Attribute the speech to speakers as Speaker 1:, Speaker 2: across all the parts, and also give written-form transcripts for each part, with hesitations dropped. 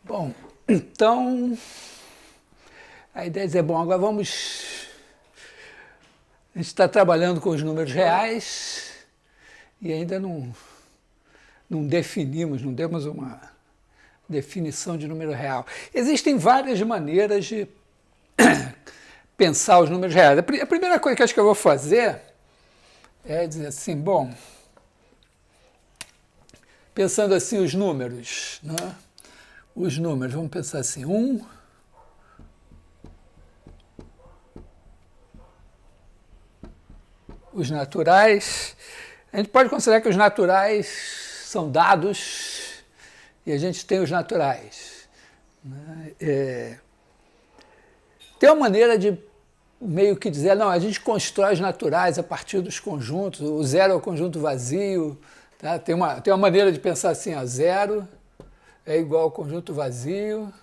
Speaker 1: Bom, então, a ideia é dizer, bom, agora vamos... A gente está trabalhando com os números reais e ainda não definimos, não demos uma definição de número real. Existem várias maneiras de pensar os números reais. A primeira coisa que acho que eu vou fazer é dizer assim, bom, pensando assim os números, né? Os números, vamos pensar assim, os naturais. A gente pode considerar que os naturais são dados e a gente tem os naturais, né? Tem uma maneira de meio que dizer, não, a gente constrói os naturais a partir dos conjuntos, o zero é o conjunto vazio, tá? Tem uma maneira de pensar assim, ó, zero é igual ao conjunto vazio,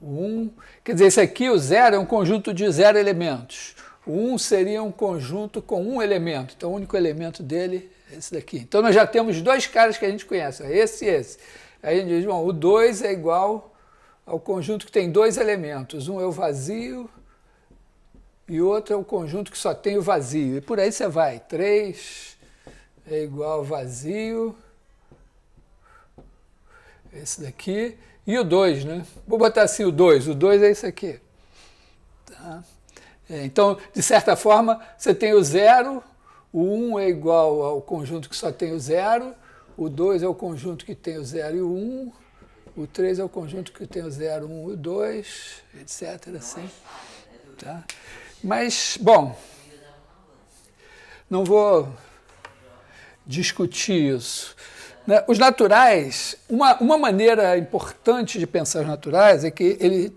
Speaker 1: o 1, quer dizer, esse aqui, o zero, é um conjunto de 0 elementos. O 1 seria um conjunto com um elemento, então o único elemento dele é esse daqui. Então nós já temos dois caras que a gente conhece, esse e esse. Aí a gente diz, bom, o 2 é igual ao conjunto que tem dois elementos, um é o vazio e o outro é o conjunto que só tem o vazio. E por aí você vai, 3 é igual ao vazio, esse daqui, e o 2, né? Vou botar assim o 2 é esse aqui. Tá? Então, de certa forma, você tem o 0, o 1 é igual ao conjunto que só tem o 0, o 2 é o conjunto que tem o 0 e o 1, o 3 é o conjunto que tem o 0, 1 e o 2, etc. Assim. Tá? Mas, bom, não vou discutir isso. Os naturais, uma maneira importante de pensar os naturais é que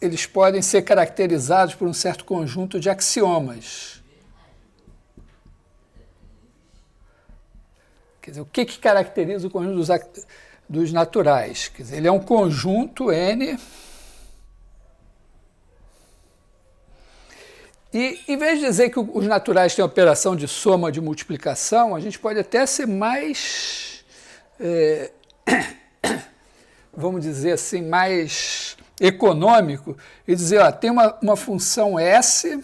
Speaker 1: eles podem ser caracterizados por um certo conjunto de axiomas. Quer dizer, o que caracteriza o conjunto dos naturais? Quer dizer, ele é um conjunto N. E, em vez de dizer que os naturais têm operação de soma, de multiplicação, a gente pode até ser mais, vamos dizer assim, mais econômico e dizer, ó, tem uma função S,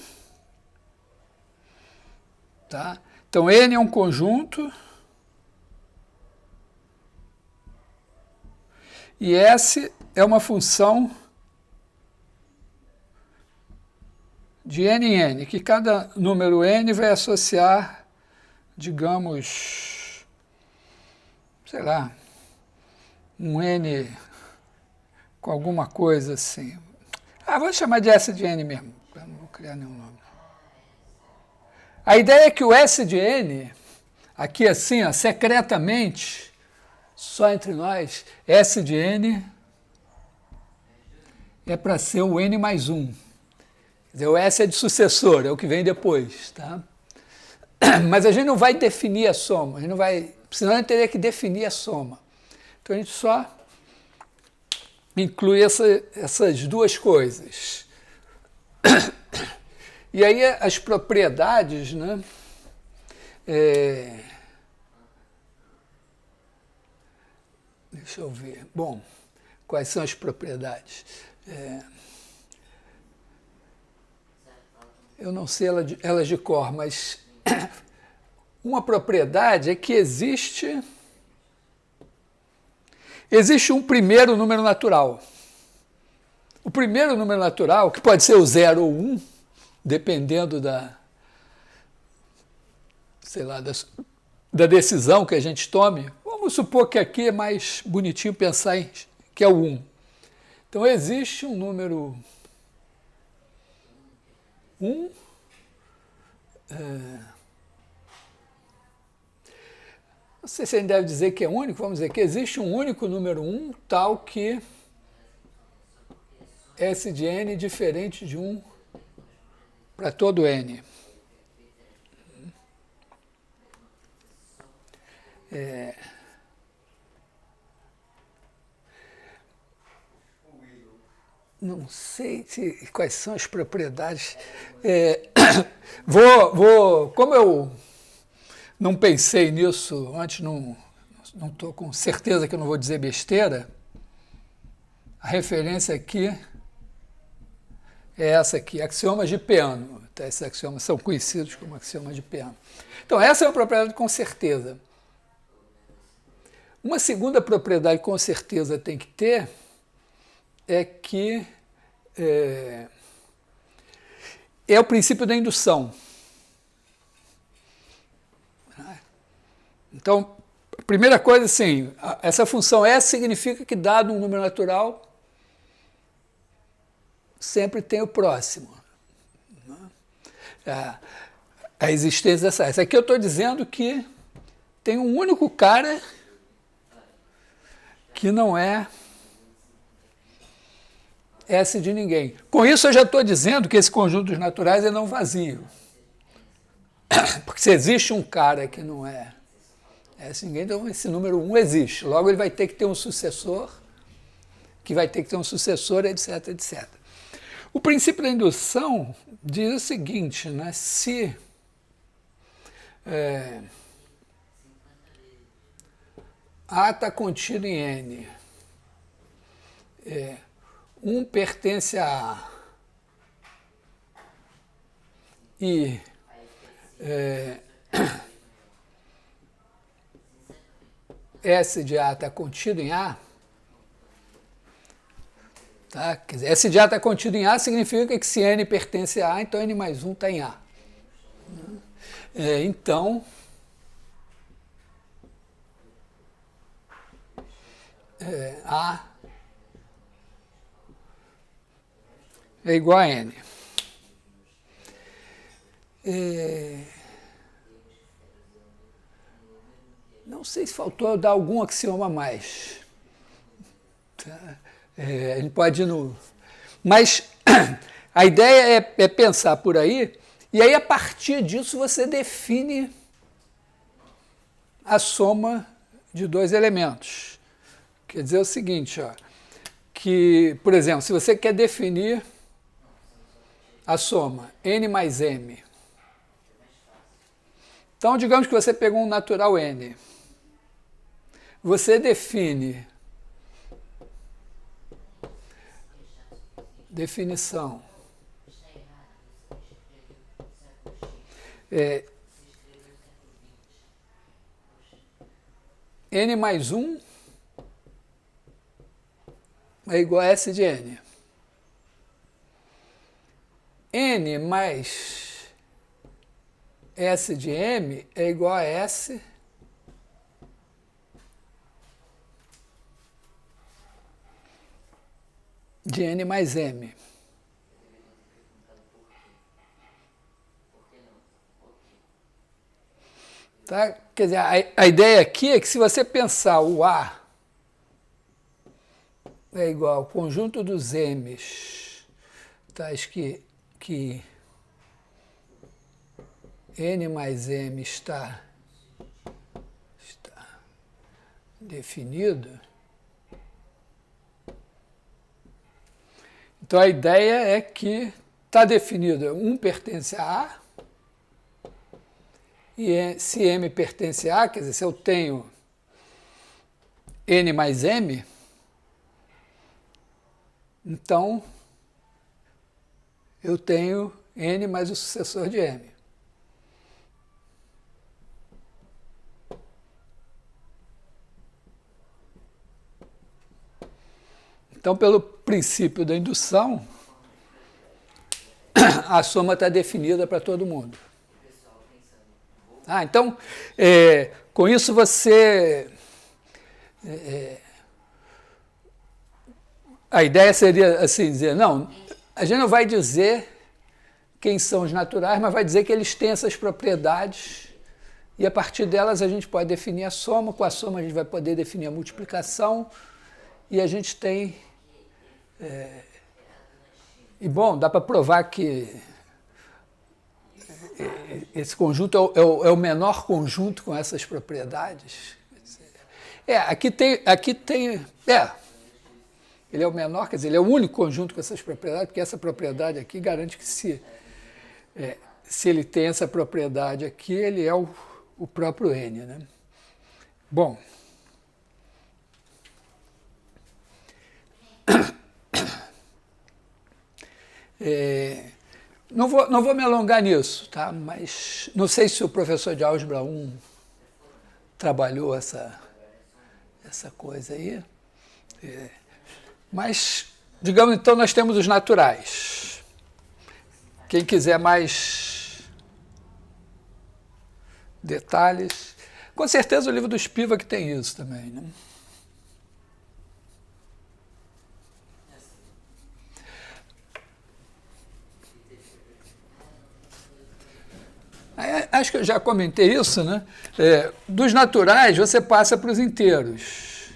Speaker 1: tá? Então N é um conjunto e S é uma função de N em N, que cada número N vai associar, digamos, sei lá, um N com alguma coisa assim. Vou chamar de S de N mesmo, para não criar nenhum nome. A ideia é que o S de N, aqui assim, ó, secretamente, só entre nós, S de N é para ser o N mais 1. Quer dizer, o S é de sucessor, é o que vem depois. Tá? Mas a gente não vai definir a soma, a gente não vai, senão a gente teria que definir a soma. Então a gente só inclui essas duas coisas. E aí as propriedades, né? Deixa eu ver. Bom, quais são as propriedades? Eu não sei elas de cor, mas uma propriedade é que existe um primeiro número natural. O primeiro número natural, que pode ser o 0 ou 1, dependendo da decisão que a gente tome. Vamos supor que aqui é mais bonitinho pensar que é o 1. Então existe um número 1, não sei se a gente deve dizer que é único, vamos dizer que existe um único número 1, tal que S de N diferente de 1 para todo N. Não sei quais são as propriedades. Como eu não pensei nisso antes, não estou com certeza que eu não vou dizer besteira, a referência aqui é essa aqui, axiomas de Peano. Esses axiomas são conhecidos como axiomas de Peano. Então, essa é uma propriedade com certeza. Uma segunda propriedade com certeza tem que ter é que é o princípio da indução. Então, a primeira coisa, assim, essa função S significa que, dado um número natural, sempre tem o próximo. A existência dessa S. Aqui eu estou dizendo que tem um único cara que não é S de ninguém. Com isso eu já estou dizendo que esse conjunto dos naturais é não vazio. Porque se existe um cara que não é S de ninguém, então esse número 1 existe. Logo ele vai ter que ter um sucessor, que vai ter que ter um sucessor, etc, etc. O princípio da indução diz o seguinte, né? Se A está contido em N, 1 pertence a A e S de A está contido em A, tá? Quer dizer, S de A está contido em A significa que se N pertence a A, então N mais 1 está em A. Então, A é igual a N. Não sei se faltou eu dar algum axioma a mais. Tá? A gente pode ir no... Mas a ideia é pensar por aí, e aí a partir disso você define a soma de dois elementos. Quer dizer o seguinte, ó, que, por exemplo, se você quer definir a soma N mais M, então digamos que você pegou um natural N, você define definição N mais 1 é igual a S de N. N mais S de M é igual a S de N mais M. Tá? Quer dizer, a ideia aqui é que se você pensar o A é igual ao conjunto dos M's, tais que N mais M está definido, então a ideia é que está definido, 1 pertence a A, e se M pertence a A, quer dizer, se eu tenho N mais M, então eu tenho N mais o sucessor de M. Então, pelo princípio da indução, a soma está definida para todo mundo. Então, com isso você... a ideia seria assim, dizer, não, a gente não vai dizer quem são os naturais, mas vai dizer que eles têm essas propriedades e a partir delas a gente pode definir a soma, com a soma a gente vai poder definir a multiplicação e a gente tem... E bom, dá para provar que esse conjunto é o menor conjunto com essas propriedades. Aqui tem ele é o menor, quer dizer, ele é o único conjunto com essas propriedades, porque essa propriedade aqui garante que se ele tem essa propriedade aqui, ele é o próprio N, né? Bom, Não vou me alongar nisso, tá? Mas não sei se o professor de álgebra 1 trabalhou essa coisa aí. Mas, digamos, então, nós temos os naturais. Quem quiser mais detalhes, com certeza o livro do Spivak tem isso também, né? Acho que eu já comentei isso, né? Dos naturais, você passa para os inteiros.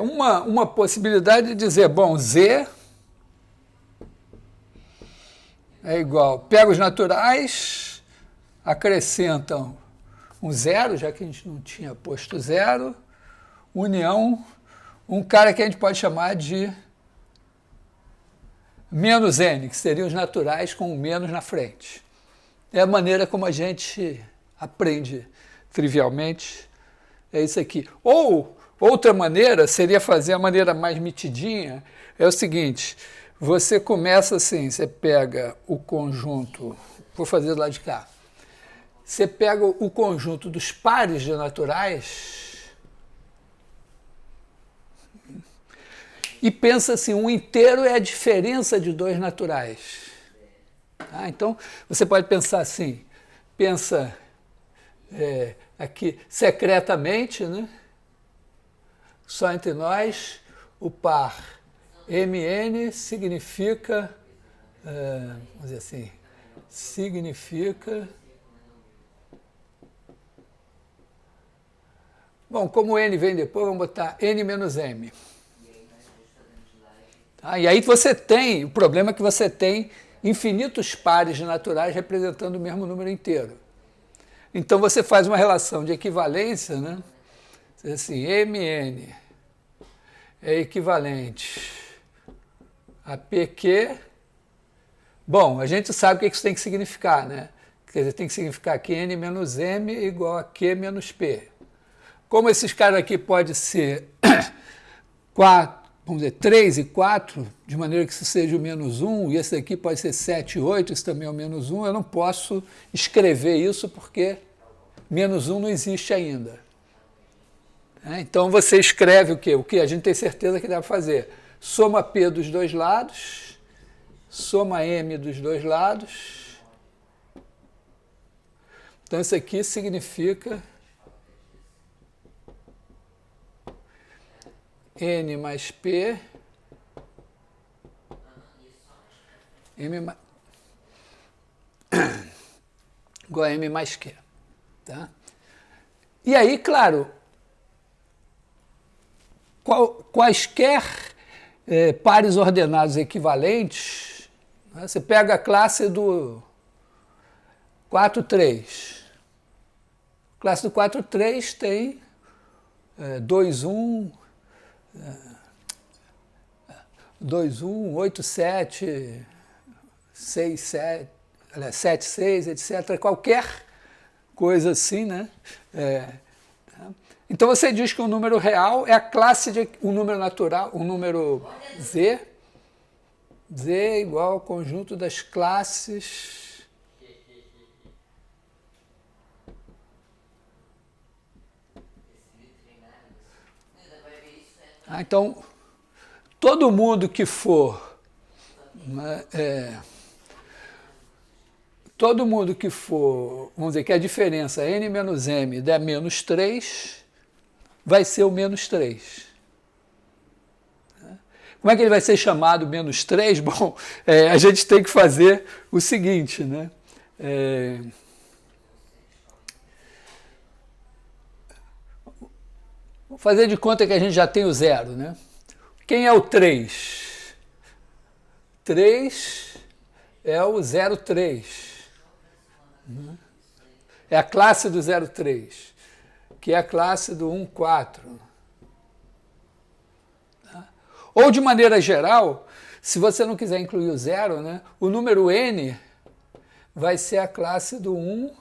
Speaker 1: Uma possibilidade de dizer, bom, Z é igual, pega os naturais, acrescentam um zero, já que a gente não tinha posto zero, união, um cara que a gente pode chamar de menos n, que seriam os naturais com o menos na frente. É a maneira como a gente aprende trivialmente, é isso aqui. Ou, outra maneira, seria fazer a maneira mais mitidinha, é o seguinte, você começa assim, você pega o conjunto, vou fazer do lado de cá, você pega o conjunto dos pares de naturais e pensa assim, um inteiro é a diferença de dois naturais. Então, você pode pensar assim, pensa aqui secretamente, né? Só entre nós, o par Mn significa, vamos dizer assim, significa... Bom, como n vem depois, vamos botar n menos m. E aí você tem, o problema é que você tem infinitos pares de naturais representando o mesmo número inteiro. Então você faz uma relação de equivalência, né? Assim, Mn é equivalente a PQ. Bom, a gente sabe o que isso tem que significar, né? Quer dizer, tem que significar que N menos M é igual a Q menos P. Como esses caras aqui podem ser 4, vamos dizer, 3 e 4, de maneira que isso seja o menos 1, e esse aqui pode ser 7 e 8, isso também é o menos 1, eu não posso escrever isso porque menos 1 não existe ainda. Então você escreve o quê? O que a gente tem certeza que deve fazer. Soma P dos dois lados, soma M dos dois lados. Então isso aqui significa N mais P, igual a M mais Q. Tá? E aí, claro, quaisquer pares ordenados equivalentes, né, você pega a classe do 4, 3. A classe do 4, 3 tem 2, 1... 2, 1, 8, 7, 6, 7, 7, 6, etc. Qualquer coisa assim, né? Então você diz que o número real é a classe de um número natural, um número Z. Z é igual ao conjunto das classes então, todo mundo que for, vamos dizer que a diferença n menos m der menos 3, vai ser o menos 3. Como é que ele vai ser chamado menos 3? Bom, a gente tem que fazer o seguinte, né? Vamos fazer de conta que a gente já tem o zero, né? Quem é o 3? 3 é o 0,3. É a classe do 0,3, que é a classe do 1,4. Ou, de maneira geral, se você não quiser incluir o zero, né, o número n vai ser a classe do 1,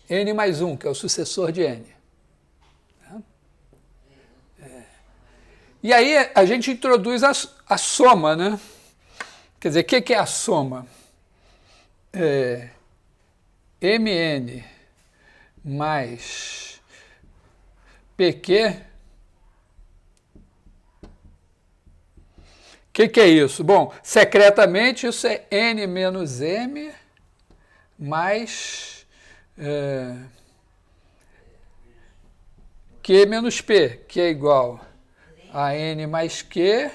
Speaker 1: n mais 1, que é o sucessor de n. E aí a gente introduz a soma, né? Quer dizer, o que é a soma? Mn mais Pq. O que é isso? Bom, secretamente isso é N menos M mais Q menos P, que é igual a N mais Q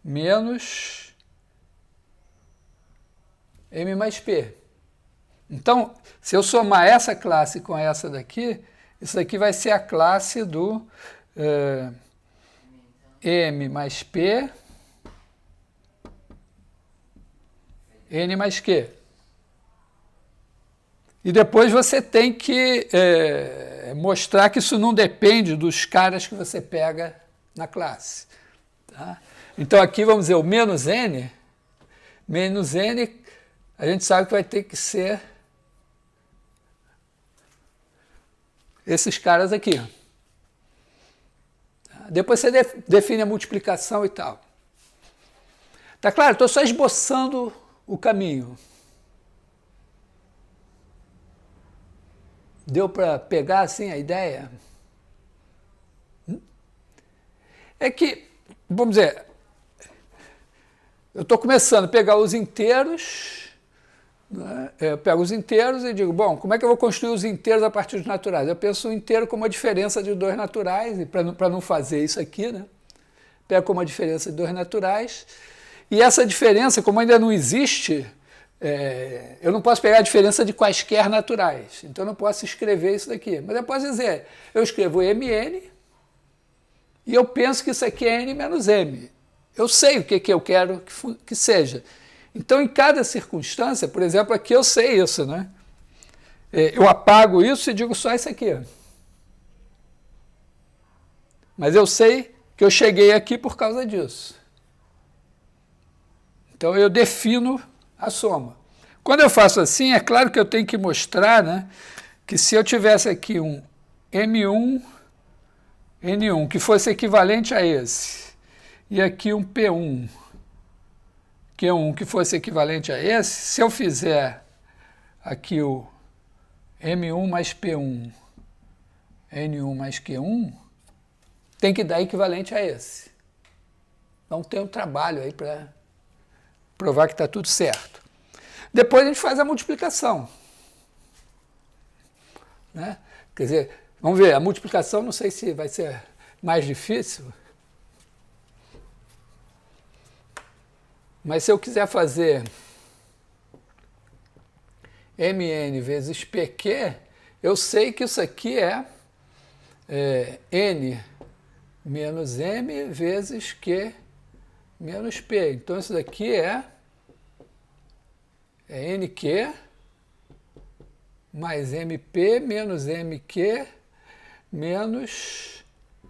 Speaker 1: menos M mais P. Então, se eu somar essa classe com essa daqui, isso daqui vai ser a classe do M mais P, N mais Q. E depois você tem que mostrar que isso não depende dos caras que você pega na classe. Tá? Então aqui vamos dizer o menos N, a gente sabe que vai ter que ser esses caras aqui. Depois você define a multiplicação e tal. Tá claro? Estou só esboçando o caminho. Deu para pegar assim a ideia? É que, vamos dizer, eu estou começando a pegar os inteiros, né? Eu pego os inteiros e digo, bom, como é que eu vou construir os inteiros a partir dos naturais? Eu penso o inteiro como a diferença de dois naturais, e para não fazer isso aqui, né? Pego como a diferença de dois naturais, e essa diferença, como ainda não existe, eu não posso pegar a diferença de quaisquer naturais, então eu não posso escrever isso daqui. Mas eu posso dizer, eu escrevo Mn, e eu penso que isso aqui é N menos M. Eu sei o que eu quero que seja. Então, em cada circunstância, por exemplo, aqui eu sei isso, né? Eu apago isso e digo só isso aqui. Mas eu sei que eu cheguei aqui por causa disso. Então, eu defino a soma. Quando eu faço assim, é claro que eu tenho que mostrar, né, que se eu tivesse aqui um M1, N1, que fosse equivalente a esse, e aqui um P1, Q1, que fosse equivalente a esse, se eu fizer aqui o M1 mais P1, N1 mais Q1, tem que dar equivalente a esse. Então tem um trabalho aí para provar que está tudo certo. Depois a gente faz a multiplicação. Né? Quer dizer, vamos ver, a multiplicação não sei se vai ser mais difícil, mas se eu quiser fazer Mn vezes Pq, eu sei que isso aqui é N menos M vezes Q menos P. Então isso daqui é NQ mais MP menos MQ menos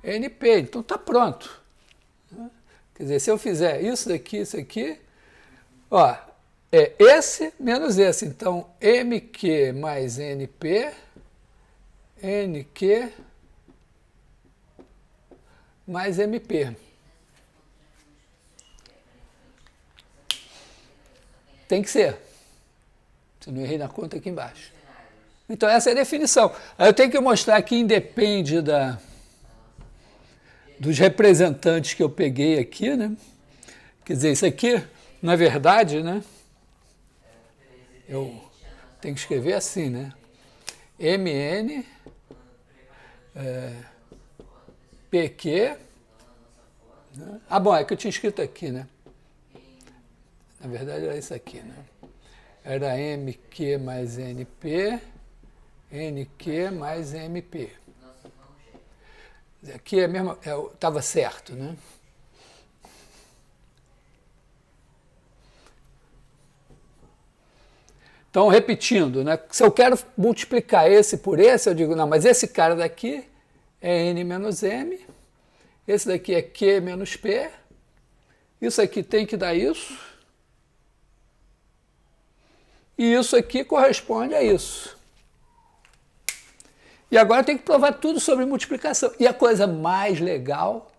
Speaker 1: NP. Então está pronto. Quer dizer, se eu fizer isso daqui, isso aqui, ó, é esse menos esse. Então, MQ mais NP, NQ mais MP. Tem que ser. Se não errei na conta aqui embaixo. Então, essa é a definição. Aí eu tenho que mostrar que independe dos representantes que eu peguei aqui, né? Quer dizer, isso aqui, na verdade, né? Eu tenho que escrever assim, né? Mn PQ. Né? Ah, bom, é que eu tinha escrito aqui, né? Na verdade era isso aqui, né? Era MQ mais NP, NQ mais MP. Aqui é a mesma, estava certo, né? Então, repetindo, né? Se eu quero multiplicar esse por esse, eu digo, não, mas esse cara daqui é N menos M, esse daqui é Q menos P, isso aqui tem que dar isso, e isso aqui corresponde a isso. E agora eu tenho que provar tudo sobre multiplicação. E a coisa mais legal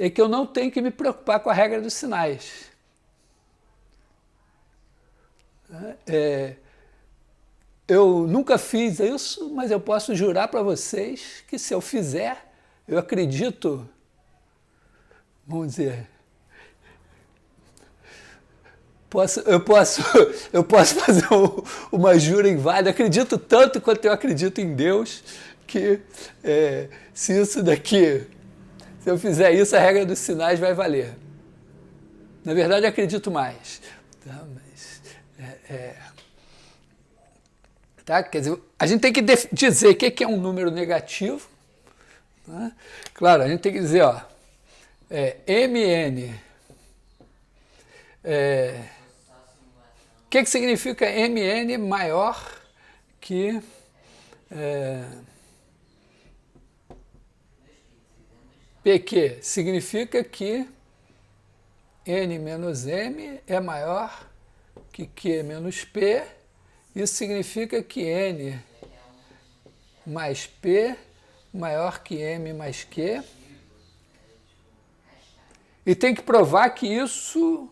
Speaker 1: é que eu não tenho que me preocupar com a regra dos sinais. Eu nunca fiz isso, mas eu posso jurar para vocês que se eu fizer, eu acredito, vamos dizer, eu posso fazer uma jura inválida. Acredito tanto quanto eu acredito em Deus que se eu fizer isso, a regra dos sinais vai valer. Na verdade, eu acredito mais. Tá? Mas, tá? Quer dizer, a gente tem que dizer o que é um número negativo. Tá? Claro, a gente tem que dizer, ó, MN. O que significa MN maior que PQ? Significa que N menos M é maior que Q menos P. Isso significa que N mais P maior que M mais Q. E tem que provar que isso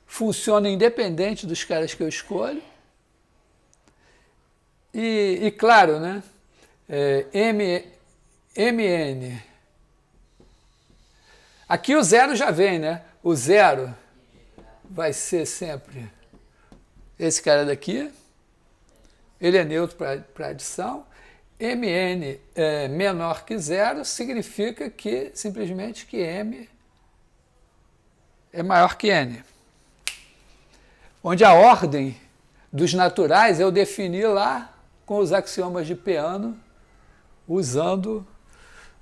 Speaker 1: funciona independente dos caras que eu escolho. E claro, né? MN. Aqui o zero já vem, né? O zero vai ser sempre esse cara daqui. Ele é neutro para adição. MN é menor que zero, significa que simplesmente que M é maior que N. Onde a ordem dos naturais eu defini lá com os axiomas de Peano, usando,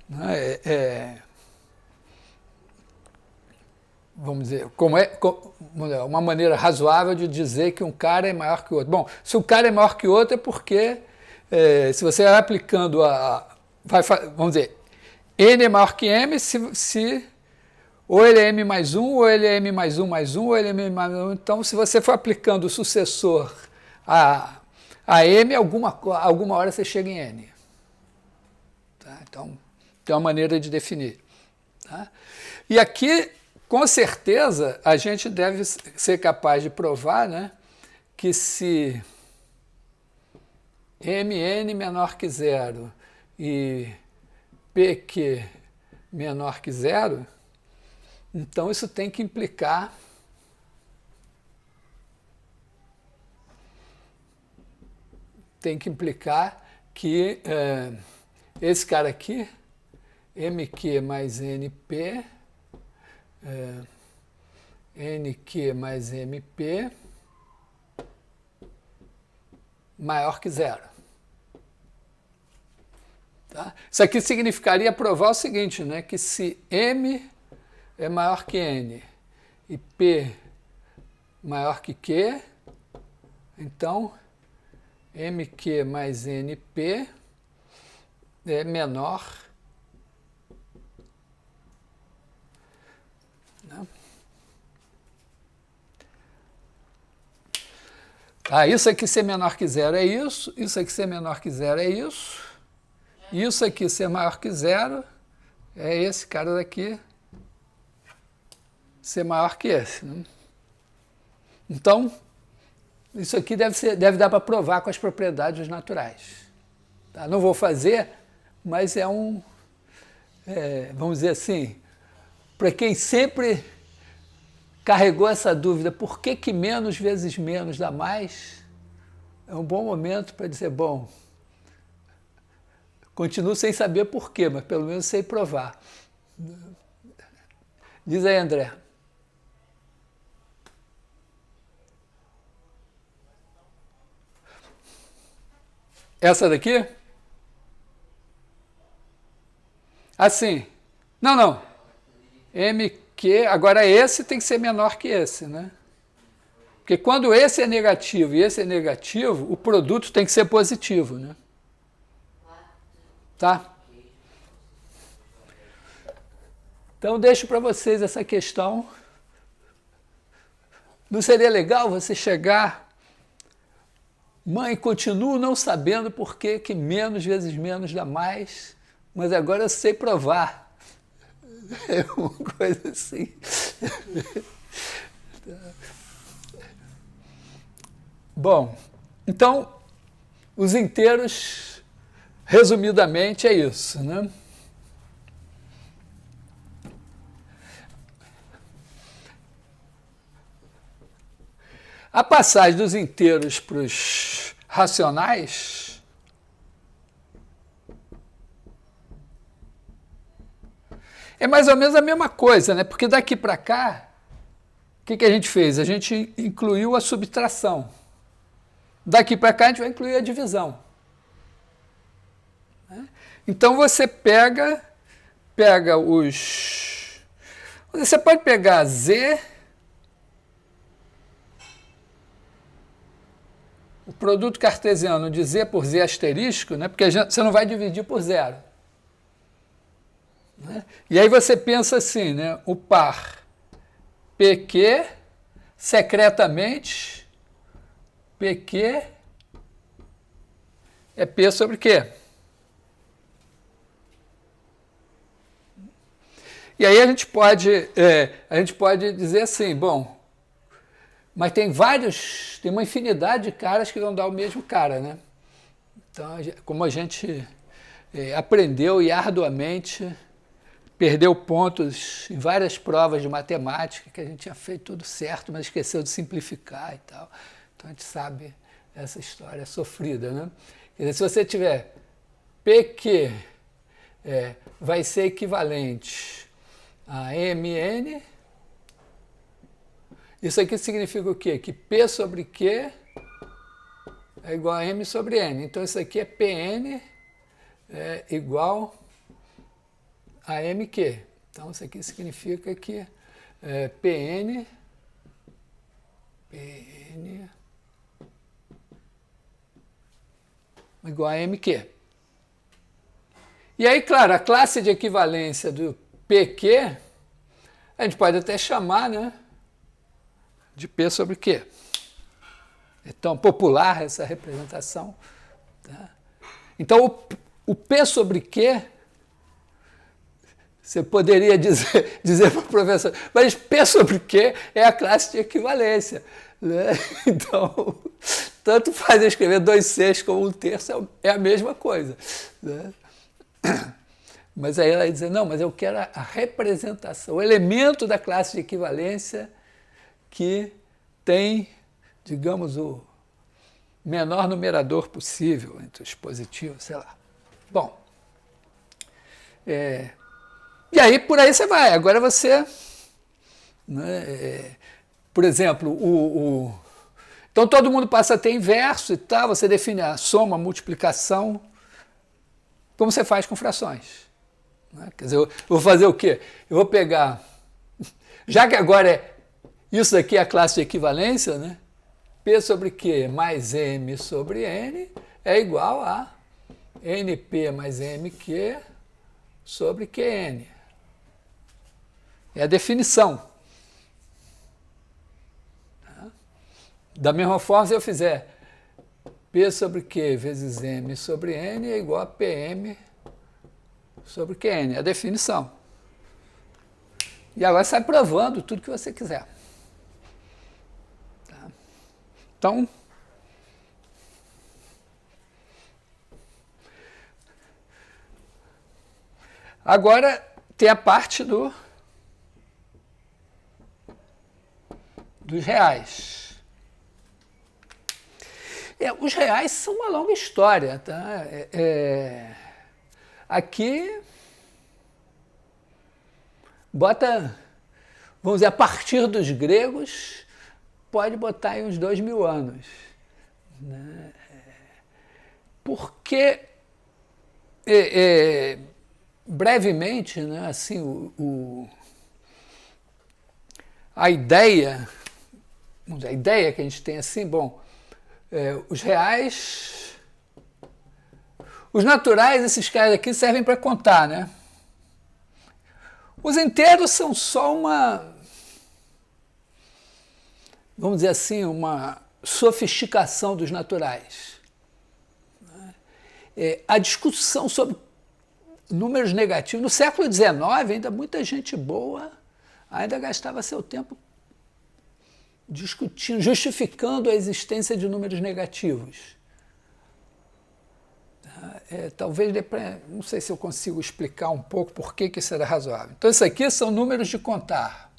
Speaker 1: né, vamos dizer, uma maneira razoável de dizer que um cara é maior que o outro. Bom, se o cara é maior que o outro é porque, se você vai aplicando vamos dizer, N é maior que M se ou ele é M mais 1, ou ele é M mais 1 mais 1, ou ele é M mais 1. Então, se você for aplicando o sucessor a M, alguma hora você chega em N. Tá? Então, tem uma maneira de definir. Tá? E aqui, com certeza, a gente deve ser capaz de provar, né, que se MN menor que zero e PQ menor que zero, então isso tem que implicar que esse cara aqui, MQ mais NP, NQ mais MP, maior que zero. Tá? Isso aqui significaria provar o seguinte, né, que se M é maior que N e P maior que Q, então MQ mais NP é menor, né? Isso aqui ser menor que zero é isso aqui ser menor que zero é isso aqui ser maior que zero é esse cara daqui ser maior que esse. Né? Então, isso aqui deve dar para provar com as propriedades naturais. Tá? Não vou fazer, mas vamos dizer assim, para quem sempre carregou essa dúvida, por que menos vezes menos dá mais, é um bom momento para dizer, bom, continuo sem saber por quê, mas pelo menos sei provar. Diz aí, André. Essa daqui? Assim. Não. MQ, agora esse tem que ser menor que esse, né? Porque quando esse é negativo e esse é negativo, o produto tem que ser positivo, né? Tá? Então, deixo para vocês essa questão. Não seria legal você chegar... Mãe, continuo não sabendo por que menos vezes menos dá mais, mas agora eu sei provar. É uma coisa assim. Bom, então, os inteiros, resumidamente, é isso, né? A passagem dos inteiros para os racionais é mais ou menos a mesma coisa, né? Porque daqui para cá, o que a gente fez? A gente incluiu a subtração. Daqui para cá a gente vai incluir a divisão. Então você pega os... Você pode pegar Z, o produto cartesiano de Z por Z asterisco, né? Porque você não vai dividir por zero. Né? E aí você pensa assim, né? O par PQ, secretamente, PQ é P sobre Q. E aí a gente pode dizer assim, bom, mas tem uma infinidade de caras que vão dar o mesmo cara, né? Então, como a gente aprendeu e arduamente perdeu pontos em várias provas de matemática, que a gente tinha feito tudo certo, mas esqueceu de simplificar e tal. Então a gente sabe essa história sofrida, né? Quer dizer, se você tiver PQ vai ser equivalente a MN, isso aqui significa o quê? Que P sobre Q é igual a M sobre N. Então isso aqui é PN igual a MQ. Então isso aqui significa que PN igual a MQ. E aí, claro, a classe de equivalência do PQ, a gente pode até chamar, né, de P sobre Q. É tão popular essa representação. Tá? Então, o P sobre Q, você poderia dizer para o professor, mas P sobre Q é a classe de equivalência. Né? Então, tanto faz eu escrever 2/6 como 1/3, é a mesma coisa. Né? Mas aí ela vai dizer, não, mas eu quero a representação, o elemento da classe de equivalência que tem, digamos, o menor numerador possível entre os positivos, sei lá. Bom, e aí por aí você vai. Agora você, né, por exemplo, então todo mundo passa a ter inverso e tal, você define a soma, a multiplicação, como você faz com frações. Né? Quer dizer, eu vou fazer o quê? Eu vou pegar, já que agora isso daqui é a classe de equivalência, né? P sobre Q mais M sobre N é igual a NP mais MQ sobre QN. É a definição. Da mesma forma, se eu fizer P sobre Q vezes M sobre N é igual a PM sobre QN, é a definição. E agora sai provando tudo que você quiser. Tá? Então, agora tem a parte dos reais. Os reais são uma longa história. Tá? Aqui, bota, vamos dizer, a partir dos gregos, pode botar aí uns 2000 anos. Né? Porque, brevemente, né, assim, a ideia que a gente tem assim, bom, os reais... Os naturais, esses caras aqui, servem para contar, né? Os inteiros são só uma, vamos dizer assim, uma sofisticação dos naturais. A discussão números negativos. No século XIX, ainda muita gente boa ainda gastava seu tempo discutindo, justificando a existência de números negativos. Talvez, não sei se eu consigo explicar um pouco por que isso era razoável. Então, isso aqui são números de contar.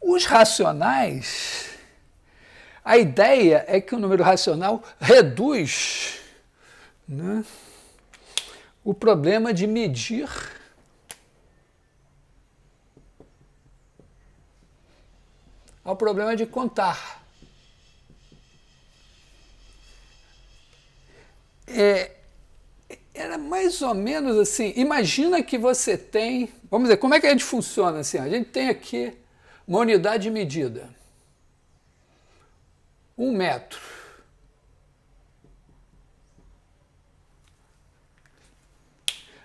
Speaker 1: Os racionais, a ideia é que o número racional reduz, né, o problema de medir ao problema de contar. Era mais ou menos assim, imagina que você tem, vamos dizer, como é que a gente funciona assim? A gente tem aqui uma unidade de medida, 1 metro.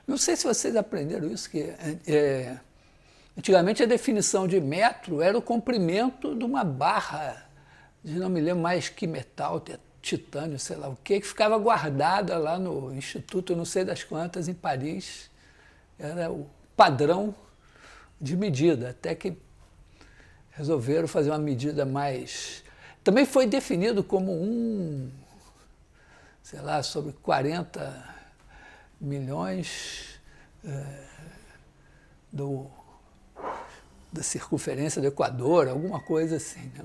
Speaker 1: Não sei se vocês aprenderam isso, que antigamente a definição de metro era o comprimento de uma barra, não me lembro mais que metal, titânio, sei lá o que ficava guardada lá no Instituto, não sei das quantas, em Paris. Era o padrão de medida, até que resolveram fazer uma medida mais... Também foi definido como sei lá, sobre 40 milhões da circunferência do Equador, alguma coisa assim, né?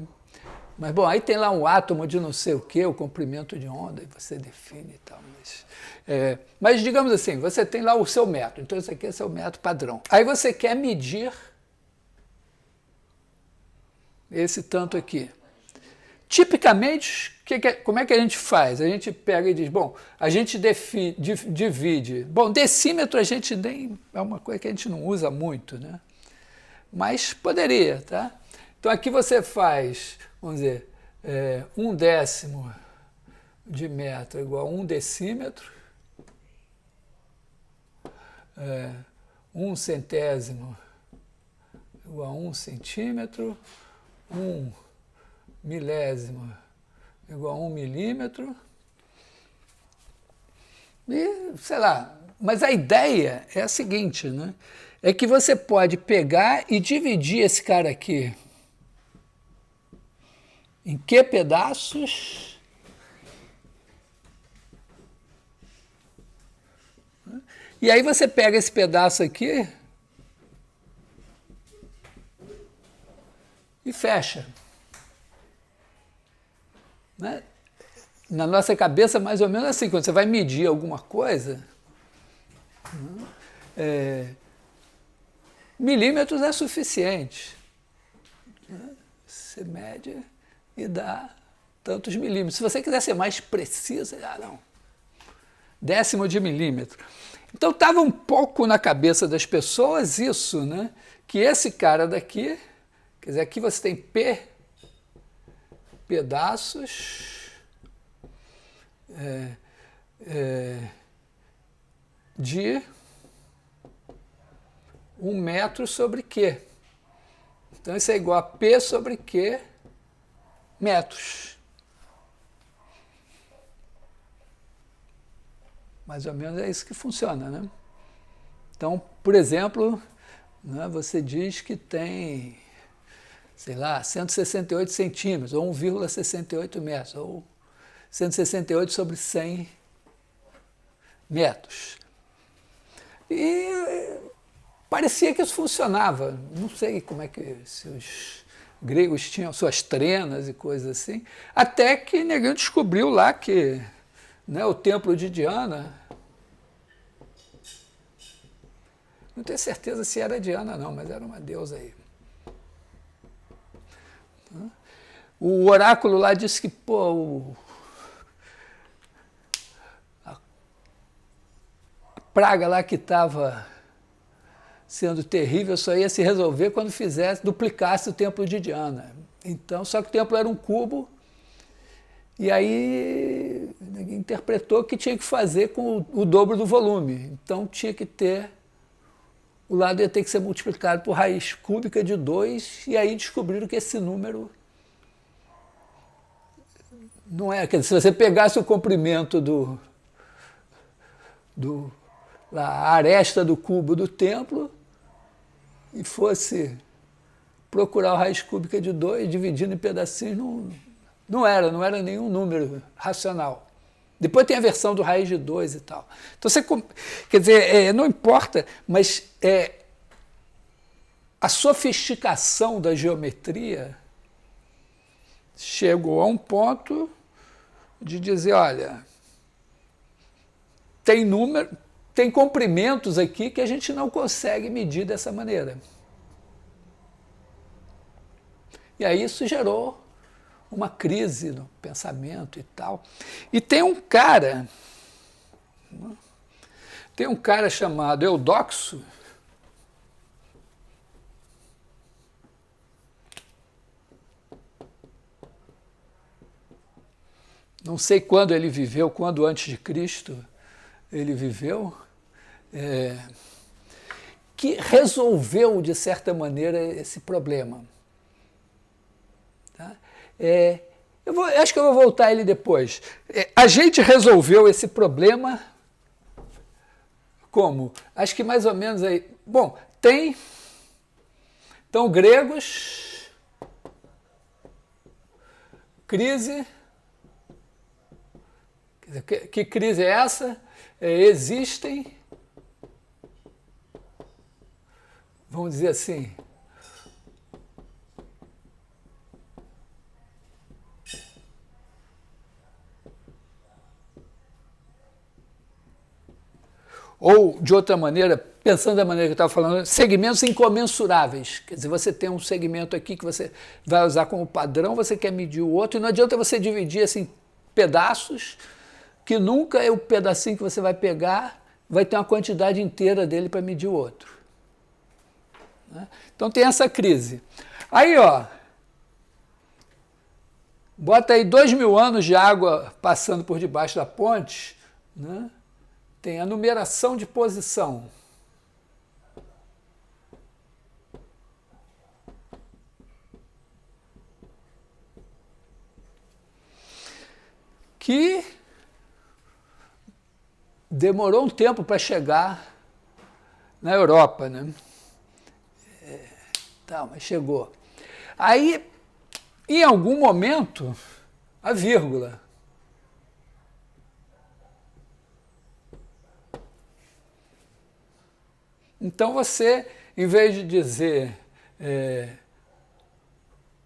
Speaker 1: Mas, bom, aí tem lá um átomo de não sei o quê, o comprimento de onda, e você define e tal. Mas digamos assim, você tem lá o seu metro, então esse aqui é seu metro padrão. Aí você quer medir esse tanto aqui. Tipicamente, como é que a gente faz? A gente pega e diz, bom, a gente divide. Bom, decímetro a gente nem... é uma coisa que a gente não usa muito, né? Mas poderia, tá? Então aqui você faz, vamos dizer, 1/10 de metro igual a 1 decímetro, 1 centésimo igual a 1 centímetro, 1 milésimo igual a 1 milímetro, e sei lá. Mas a ideia é a seguinte, né? É que você pode pegar e dividir esse cara aqui em que pedaços? E aí você pega esse pedaço aqui e fecha. Né? Na nossa cabeça, mais ou menos assim, quando você vai medir alguma coisa, milímetros é suficiente. Você mede e dá tantos milímetros. Se você quiser ser mais preciso, não, 1/10 de milímetro. Então estava um pouco na cabeça das pessoas isso, né? Que esse cara daqui, quer dizer, aqui você tem pedaços de 1 metro sobre Q. Então isso é igual a P sobre Q metros. Mais ou menos é isso que funciona, né? Então, por exemplo, né, você diz que tem, sei lá, 168 centímetros, ou 1,68 metros, ou 168 sobre 100 metros. E parecia que isso funcionava. Não sei como é que se os gregos tinham suas trenas e coisas assim, até que ninguém descobriu lá que, né, o templo de Diana, não tenho certeza se era Diana não, mas era uma deusa aí. O oráculo lá disse que, pô, a praga lá que estava sendo terrível só ia se resolver quando duplicasse o templo de Diana. Então, só que o templo era um cubo, e aí interpretou que tinha que fazer com o dobro do volume. Então tinha que ter, o lado ia ter que ser multiplicado por raiz cúbica de 2, e aí descobriram que esse número Não é, quer dizer, se você pegasse o comprimento a aresta do cubo do templo e fosse procurar a raiz cúbica de 2, dividindo em pedacinhos, não era nenhum número racional. Depois tem a versão do raiz de 2 e tal. Então, você, quer dizer, não importa, mas a sofisticação da geometria chegou a um ponto de dizer, olha, tem comprimentos aqui que a gente não consegue medir dessa maneira. E aí isso gerou uma crise no pensamento e tal. E tem um cara chamado Eudoxo, não sei quando ele viveu, quando antes de Cristo ele viveu, que resolveu, de certa maneira, esse problema. Tá? Acho que eu vou voltar a ele depois. A gente resolveu esse problema como? Acho que mais ou menos aí. Bom, então, gregos, crise. Que crise é essa? Existem, vamos dizer assim, ou, de outra maneira, pensando da maneira que eu estava falando, segmentos incomensuráveis. Quer dizer, você tem um segmento aqui que você vai usar como padrão, você quer medir o outro, e não adianta você dividir assim, pedaços, que nunca é o pedacinho que você vai pegar, vai ter uma quantidade inteira dele para medir o outro. Então tem essa crise. Aí, ó, bota aí 2.000 anos de água passando por debaixo da ponte, né? Tem a numeração de posição. Que demorou um tempo para chegar na Europa, né? Mas chegou. Aí, em algum momento, a vírgula. Então você, em vez de dizer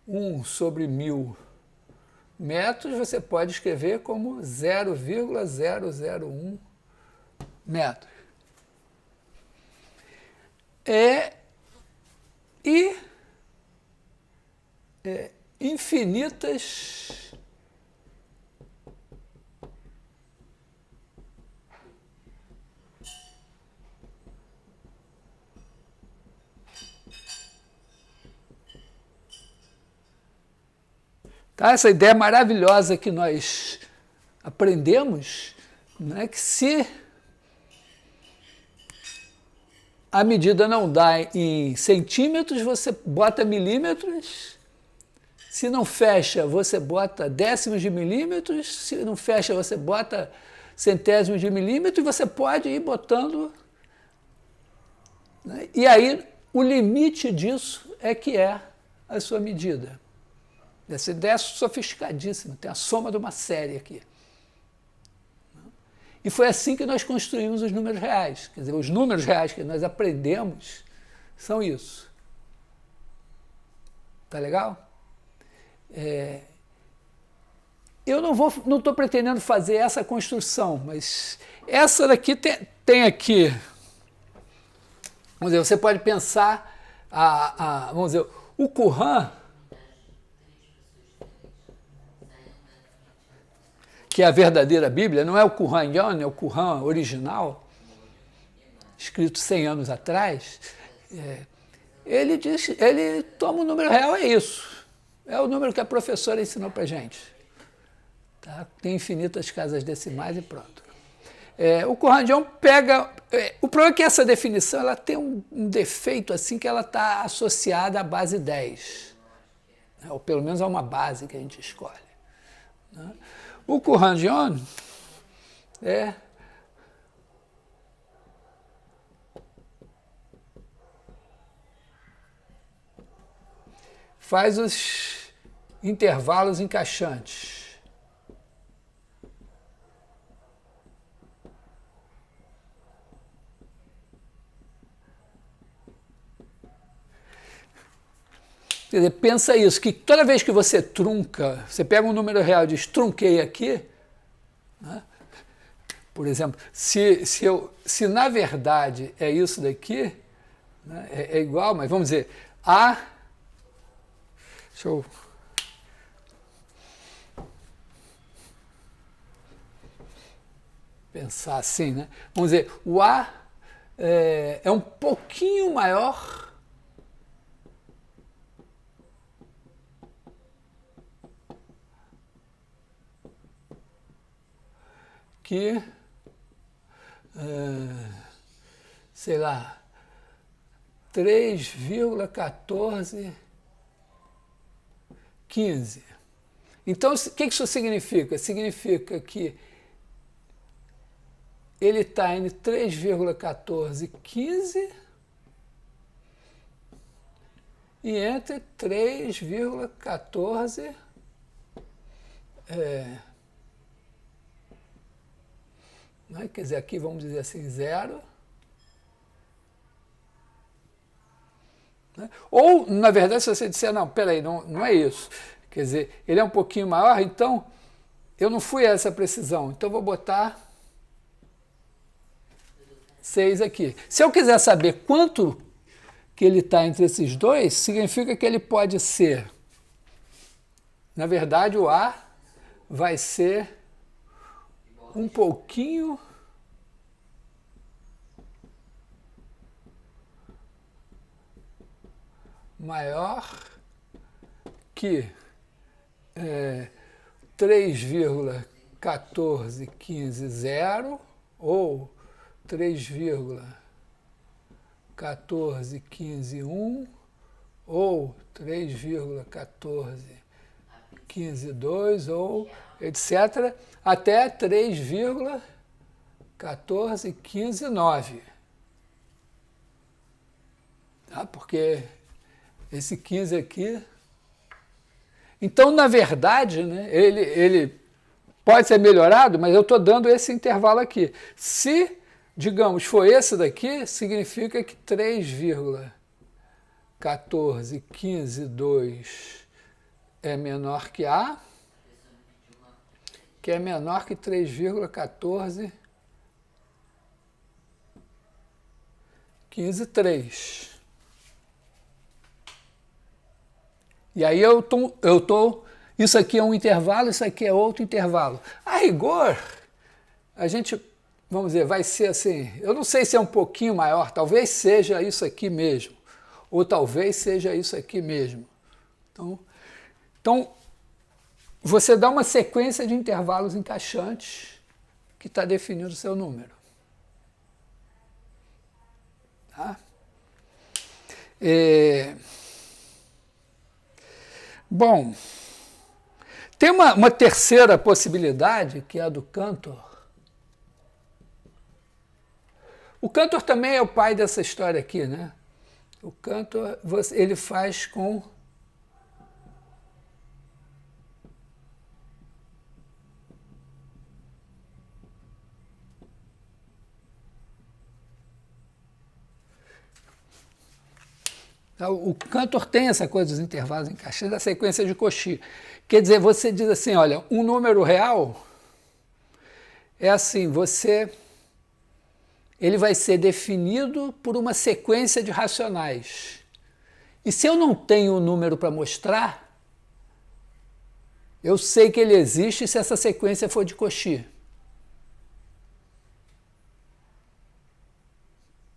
Speaker 1: 1/1000 metros, você pode escrever como 0,001 metros. Infinitas tá? Essa ideia maravilhosa que nós aprendemos, né, que se a medida não dá em centímetros, você bota milímetros. Se não fecha, você bota décimos de milímetros. Se não fecha, você bota centésimos de milímetro. E você pode ir botando. Né? E aí, o limite disso é que é a sua medida. Essa ideia é sofisticadíssima. Tem a soma de uma série aqui. E foi assim que nós construímos os números reais. Quer dizer, os números reais que nós aprendemos são isso. Tá legal? Eu não estou pretendendo fazer essa construção, mas essa daqui tem aqui. Vamos dizer, você pode pensar, vamos dizer, o Qur'an, que é a verdadeira Bíblia, não é o Qur'an é o Qur'an original, escrito 100 anos atrás, ele toma o número real, é isso. É o número que a professora ensinou para a gente. Tá? Tem infinitas casas decimais e pronto. O Qur'an pega... o problema é que essa definição ela tem um defeito assim que ela está associada à base 10. Ou pelo menos a uma base que a gente escolhe. Né? O Courangeon é faz os intervalos encaixantes. Quer dizer, pensa isso, que toda vez que você trunca, você pega um número real e diz trunquei aqui, né? Por exemplo, se na verdade é isso daqui, né, é igual, mas vamos dizer, deixa eu pensar assim, né? Vamos dizer, o A é um pouquinho maior que, sei lá, 3,1415. Então, o que isso significa? Significa que ele está em 3,1415 e entre 3,14 né? Quer dizer, aqui vamos dizer assim, 0. Né? Ou, na verdade, se você disser, não, peraí, não é isso. Quer dizer, ele é um pouquinho maior, então eu não fui a essa precisão. Então, vou botar 6 aqui. Se eu quiser saber quanto que ele está entre esses dois, significa que ele pode ser, na verdade, o A vai ser um pouquinho maior que 3,14150 ou 3,14151 ou 3,14152 ou etc. até 3,14159. Tá? Porque esse 15 aqui... Então, na verdade, né, ele pode ser melhorado, mas eu estou dando esse intervalo aqui. Se, digamos, for esse daqui, significa que 3,14152 é menor que A, que é menor que 3,14153. E aí isso aqui é um intervalo, isso aqui é outro intervalo. A rigor, a gente, vamos dizer, vai ser assim, eu não sei se é um pouquinho maior, talvez seja isso aqui mesmo, ou talvez seja isso aqui mesmo. Então você dá uma sequência de intervalos encaixantes que está definindo o seu número. Tá? Bom, tem uma terceira possibilidade, que é a do Cantor. O Cantor também é o pai dessa história aqui, né? O Cantor, ele faz com... O Cantor tem essa coisa dos intervalos encaixantes, a sequência de Cauchy. Quer dizer, você diz assim, olha, um número real é assim, ele vai ser definido por uma sequência de racionais. E se eu não tenho um número para mostrar, eu sei que ele existe se essa sequência for de Cauchy.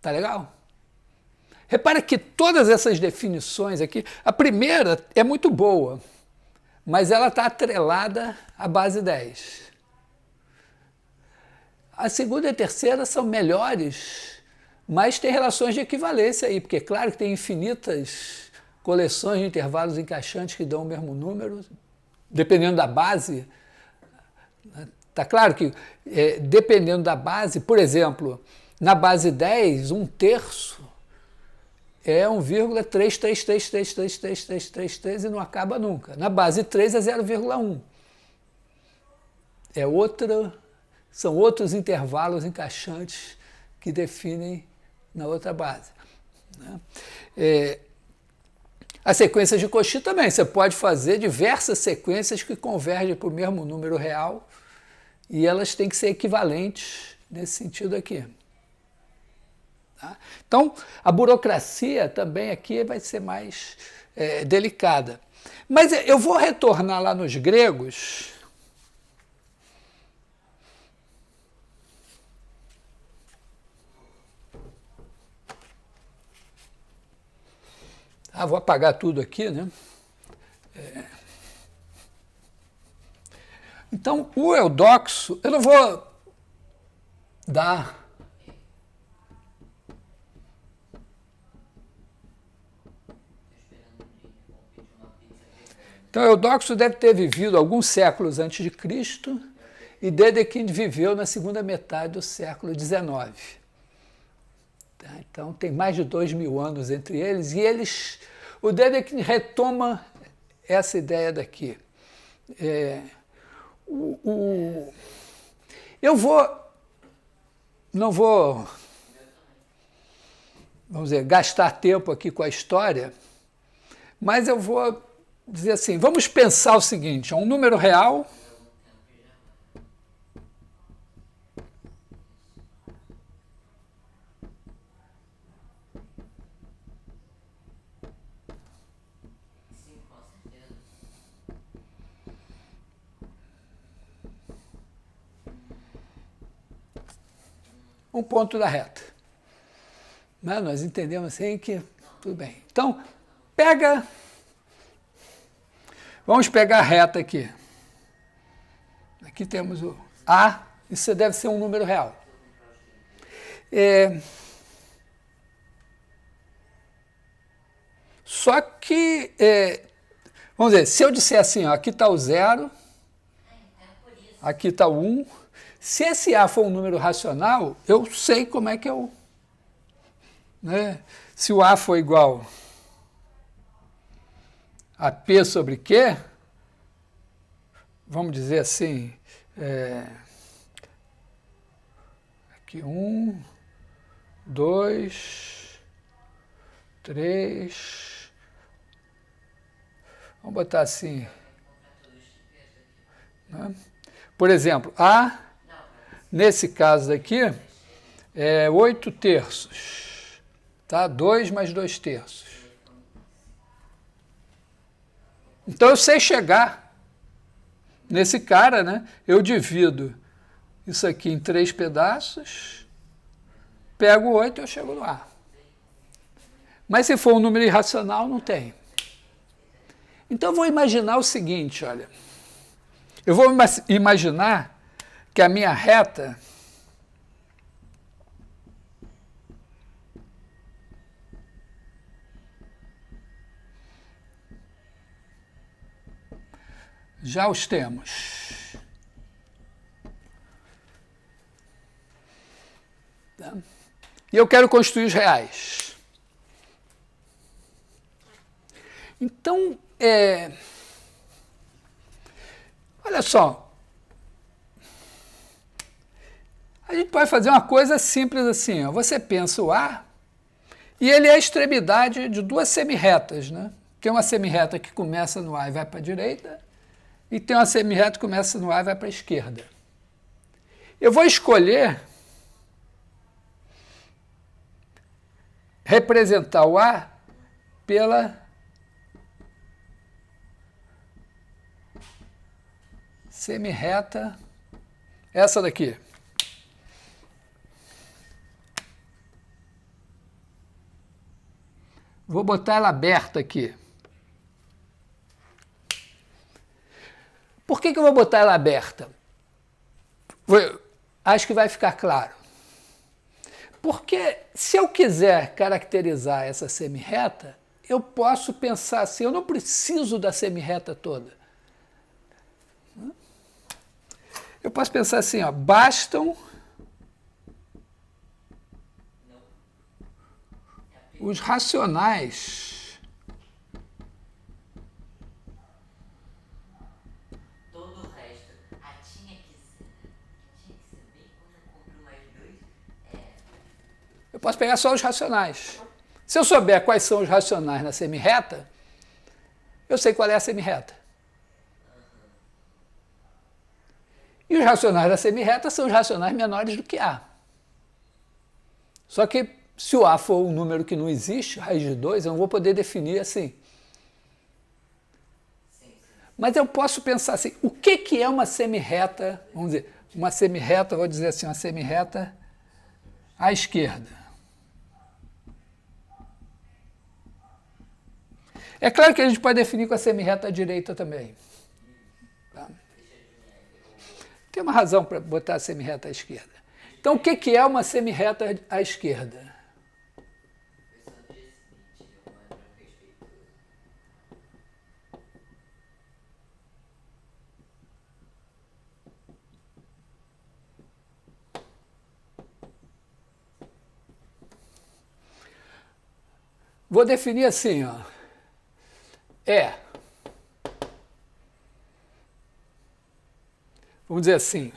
Speaker 1: Tá legal? Repara que todas essas definições aqui, a primeira é muito boa, mas ela está atrelada à base 10. A segunda e a terceira são melhores, mas tem relações de equivalência aí, porque é claro que tem infinitas coleções de intervalos encaixantes que dão o mesmo número, dependendo da base, Tá claro que, dependendo da base, por exemplo, na base 10, 1/3 é 1,333333333 e não acaba nunca. Na base 3 é 0,1. São outros intervalos encaixantes que definem na outra base. Né? As sequências de Cauchy também, você pode fazer diversas sequências que convergem para o mesmo número real e elas têm que ser equivalentes nesse sentido aqui. Tá? Então, a burocracia também aqui vai ser mais delicada. Mas eu vou retornar lá nos gregos. Vou apagar tudo aqui, né? Então, o Eudoxo, eu não vou dar... Então, Eudoxo deve ter vivido alguns séculos antes de Cristo e Dedekind viveu na segunda metade do século XIX. Então, tem mais de 2000 anos entre eles e o Dedekind retoma essa ideia daqui. Não vou, vamos dizer, gastar tempo aqui com a história, mas eu vou dizer assim, vamos pensar o seguinte, um número real um ponto da reta. Mas nós entendemos assim que tudo bem. Então, vamos pegar a reta aqui. Aqui temos o A, isso deve ser um número real. Só que, vamos dizer, se eu disser assim, ó, aqui está o 0, aqui está o 1, se esse A for um número racional, eu sei como é que eu... Né? Se o A for igual a P sobre Q, vamos dizer assim, aqui 1, 2, 3, vamos botar assim, né? Por exemplo, A, nesse caso daqui, é 8/3, tá? 2 mais 2/3. Então eu sei chegar nesse cara, né? Eu divido isso aqui em 3 pedaços, pego 8 e eu chego no A. Mas se for um número irracional, não tem. Então eu vou imaginar o seguinte, olha. Eu vou imaginar que a minha reta já os temos. Tá? E eu quero construir os reais. Então, olha só, a gente pode fazer uma coisa simples assim, ó. Você pensa o A e ele é a extremidade de duas semirretas, né? Tem uma semirreta que começa no A e vai para a direita e tem uma semirreta que começa no A e vai para a esquerda. Eu vou escolher representar o A pela semirreta, essa daqui. Vou botar ela aberta aqui. Por que eu vou botar ela aberta? Acho que vai ficar claro. Porque se eu quiser caracterizar essa semirreta, eu posso pensar assim, eu não preciso da semirreta toda. Eu posso pensar assim, ó, bastam os racionais
Speaker 2: Todo o resto. Ah, tinha que ser. Tinha que ser bem quando eu compro mais dois. É.
Speaker 1: eu posso pegar só os racionais. Se eu souber quais são os racionais na semirreta, eu sei qual é a semirreta. E os racionais da semirreta são os racionais menores do que A. Só que se o A for um número que não existe, raiz de 2, eu não vou poder definir assim.
Speaker 2: Sim, sim.
Speaker 1: Mas eu posso pensar assim, o que é uma semirreta, vamos dizer, uma semirreta, vou dizer assim, uma semirreta à esquerda. É claro que a gente pode definir com a semirreta à direita também. Tá? Tem uma razão para botar a semirreta à esquerda. Então, o que é uma semirreta à esquerda?
Speaker 2: Foi só no dia seguinte, eu mando um respeitoso.
Speaker 1: Vou definir assim, ó. Vamos dizer assim,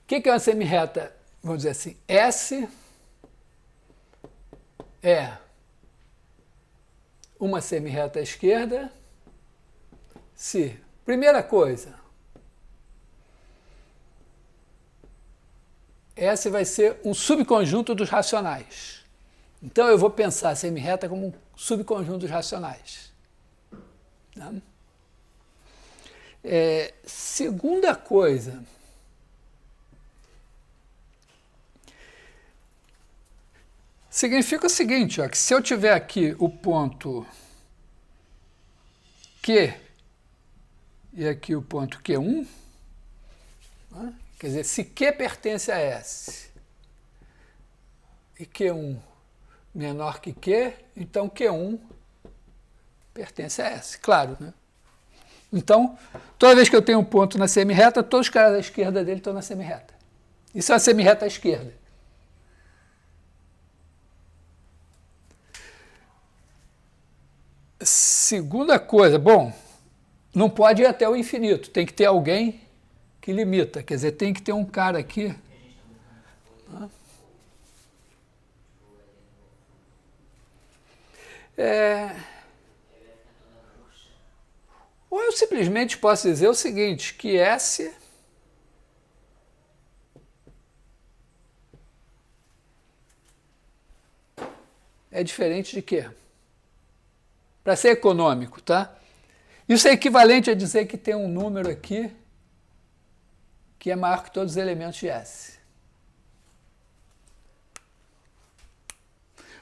Speaker 1: o que é uma semirreta? Vamos dizer assim, S é uma semirreta à esquerda se, primeira coisa, S vai ser um subconjunto dos racionais. Então eu vou pensar a semirreta como um subconjunto dos racionais. Tá? Segunda coisa, significa o seguinte, ó, que se eu tiver aqui o ponto Q e aqui o ponto Q1, né? Quer dizer, se Q pertence a S e Q1 menor que Q, então Q1 pertence a S, claro, né? Então, toda vez que eu tenho um ponto na semirreta, todos os caras da esquerda dele estão na semirreta. Isso é uma semirreta à esquerda. Segunda coisa, bom, não pode ir até o infinito, tem que ter alguém que limita, quer dizer, tem que ter um cara aqui. Ou eu simplesmente posso dizer o seguinte, que S é diferente de quê? Para ser econômico, tá? Isso é equivalente a dizer que tem um número aqui que é maior que todos os elementos de S.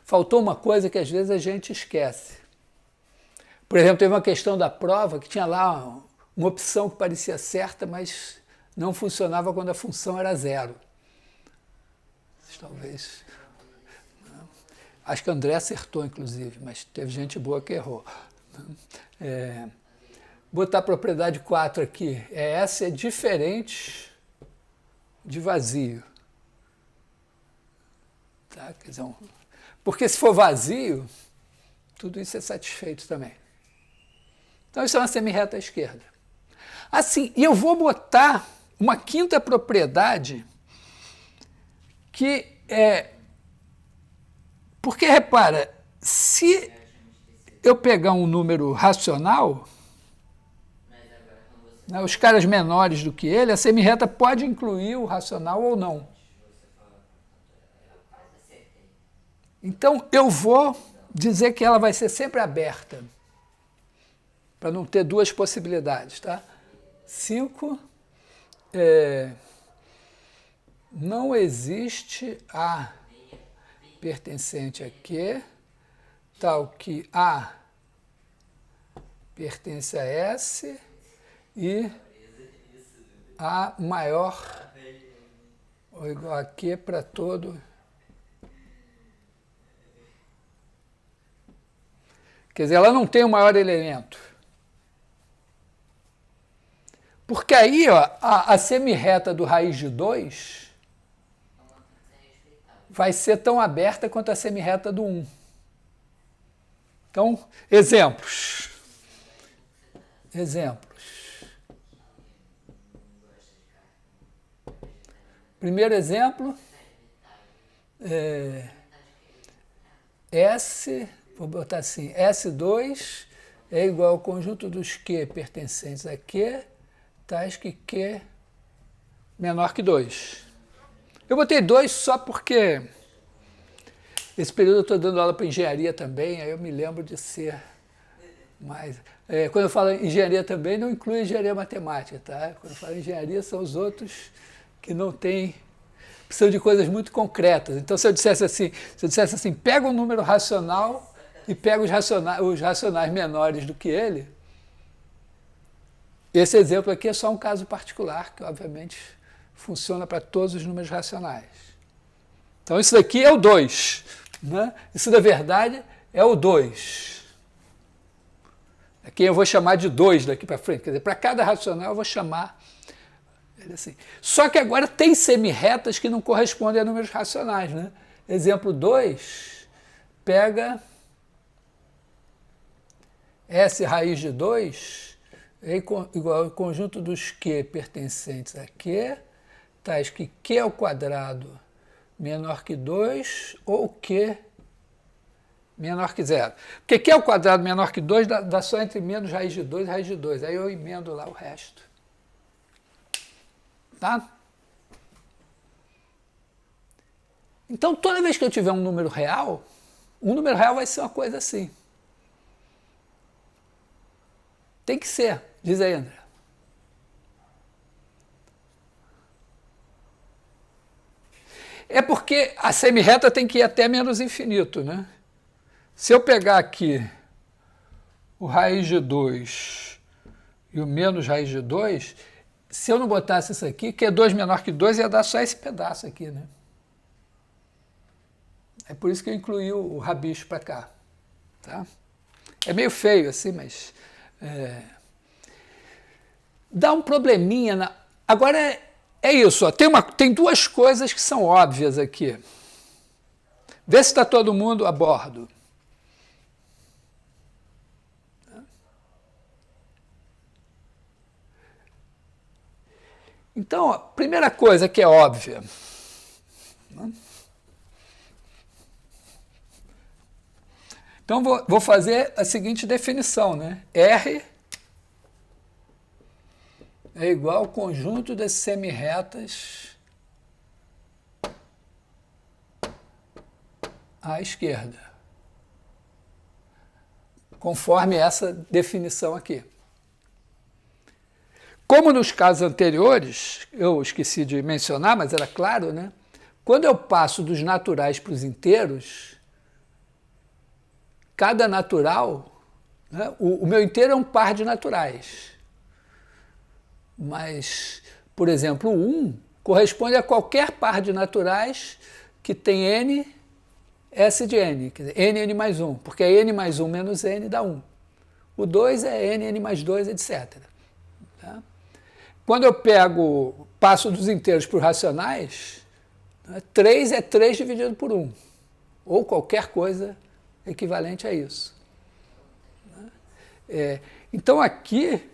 Speaker 1: Faltou uma coisa que às vezes a gente esquece. Por exemplo, teve uma questão da prova que tinha lá uma opção que parecia certa, mas não funcionava quando a função era zero. Talvez. Acho que o André acertou, inclusive, mas teve gente boa que errou. Botar a propriedade 4 aqui. S é diferente de vazio. Tá? Quer dizer, porque se for vazio, tudo isso é satisfeito também. Então, isso é uma semirreta à esquerda. Assim, e eu vou botar uma quinta propriedade que é... Porque, repara, se eu pegar um número racional, né, os caras menores do que ele, a semirreta pode incluir o racional ou não. Então, eu vou dizer que ela vai ser sempre aberta, para não ter duas possibilidades, tá? 5, não existe A pertencente a Q, tal que A pertence a S e A maior ou igual a Q para todo. Quer dizer, ela não tem o maior elemento. Porque aí, ó, a semirreta do raiz de 2 vai ser tão aberta quanto a semirreta do 1. Então, exemplos. Primeiro exemplo, S, vou botar assim, S2 é igual ao conjunto dos Q pertencentes a Q, tais que Q menor que 2. Eu botei 2 só porque esse período eu estou dando aula para engenharia também, aí eu me lembro de ser mais... quando eu falo engenharia também, não inclui engenharia matemática, tá? Quando eu falo engenharia, são os outros que não têm... precisam de coisas muito concretas. Então, se eu dissesse assim, pega um número racional e pega os racionais menores do que ele, esse exemplo aqui é só um caso particular, que obviamente funciona para todos os números racionais. Então, isso daqui é o 2. Né? Isso, na verdade, é o 2. Aqui eu vou chamar de 2 daqui para frente. Quer dizer, para cada racional eu vou chamar ele assim. Só que agora tem semirretas que não correspondem a números racionais. Né? Exemplo 2, pega S raiz de 2 é igual ao conjunto dos Q pertencentes a Q, tais que Q ao quadrado menor que 2 ou Q menor que 0. Porque Q ao quadrado menor que 2 dá só entre menos raiz de 2 e raiz de 2. Aí eu emendo lá o resto. Tá? Então, toda vez que eu tiver um número real vai ser uma coisa assim. Tem que ser, diz aí, André. É porque a semirreta tem que ir até menos infinito, né? Se eu pegar aqui o raiz de 2 e o menos raiz de 2, se eu não botasse isso aqui, que é 2 menor que 2, ia dar só esse pedaço aqui, né? É por isso que eu incluí o rabicho para cá. Tá? É meio feio assim, mas... dá um probleminha. Agora é isso, ó. Tem duas coisas que são óbvias aqui. Vê se está todo mundo a bordo. Então, a primeira coisa que é óbvia. Então, vou fazer a seguinte definição, né? R é igual ao conjunto das semirretas à esquerda, conforme essa definição aqui. Como nos casos anteriores, eu esqueci de mencionar, mas era claro, né? Quando eu passo dos naturais para os inteiros, cada natural, né? O meu inteiro é um par de naturais. Mas, por exemplo, o 1 corresponde a qualquer par de naturais que tem n, S de n, quer dizer, n mais 1, porque é n mais 1 menos n dá 1. O 2 é n mais 2, etc. Tá? Quando eu passo dos inteiros para os racionais, 3 é 3 dividido por 1, ou qualquer coisa equivalente a isso. Então aqui,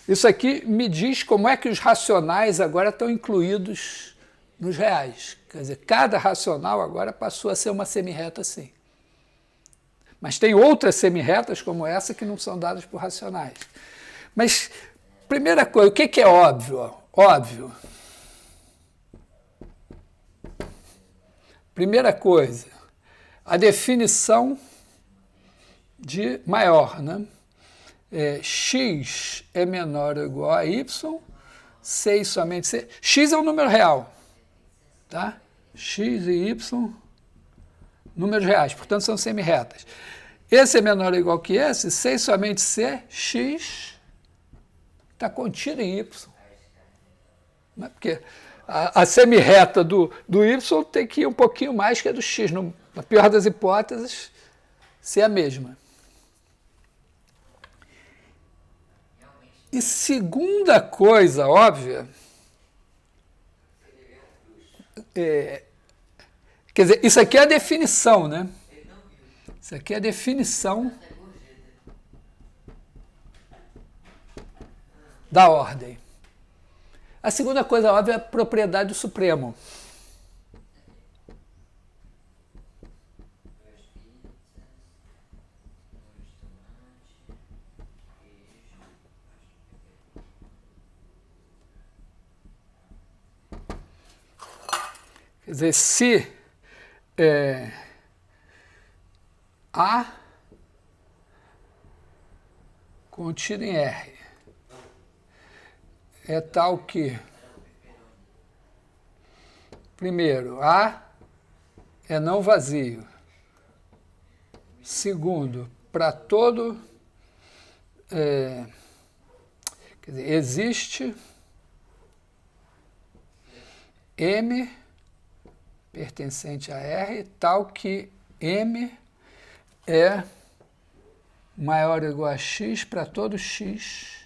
Speaker 1: isso aqui me diz como é que os racionais agora estão incluídos nos reais. Quer dizer, cada racional agora passou a ser uma semirreta assim. Mas tem outras semirretas como essa que não são dadas por racionais. Mas, primeira coisa, o que é óbvio? Óbvio. Primeira coisa, a definição de maior, né? X é menor ou igual a y, 6 somente C. X é um número real, tá? X e y, números reais, portanto são semirretas. Esse é menor ou igual que esse, 6 somente C, X está contido em y. Não é? Porque a semirreta do y tem que ir um pouquinho mais que a do x, na pior das hipóteses, ser a mesma. E segunda coisa óbvia, quer dizer, isso aqui é a definição, né? Isso aqui é a definição da ordem. A segunda coisa óbvia é a propriedade do Supremo. Quer dizer, se A contido em R é tal que, primeiro, A é não vazio. Segundo, para todo, quer dizer, existe M pertencente a R, tal que M é maior ou igual a X para todo X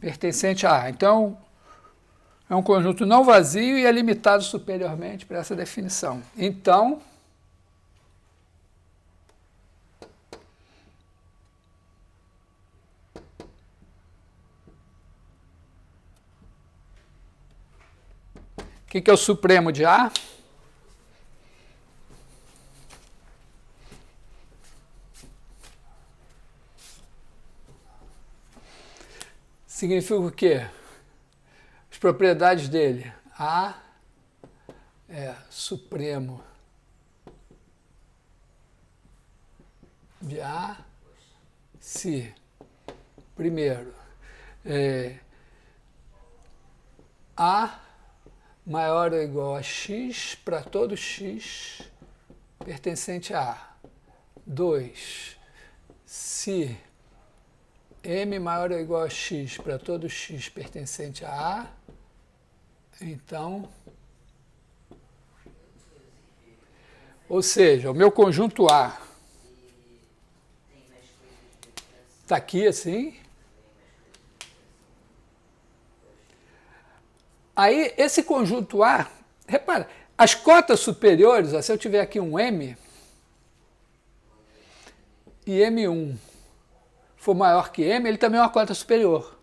Speaker 1: pertencente a A. Então, é um conjunto não vazio e é limitado superiormente para essa definição. Então, o que é o supremo de A? Significa o quê? As propriedades dele. A é supremo de A se, primeiro, A maior ou igual a X para todo X pertencente a A. 2. Se M maior ou igual a X para todo X pertencente a A, então, ou seja, o meu conjunto A está aqui assim. Aí, esse conjunto A, repara, as cotas superiores, ó, se eu tiver aqui um M e M1 for maior que M, ele também é uma cota superior.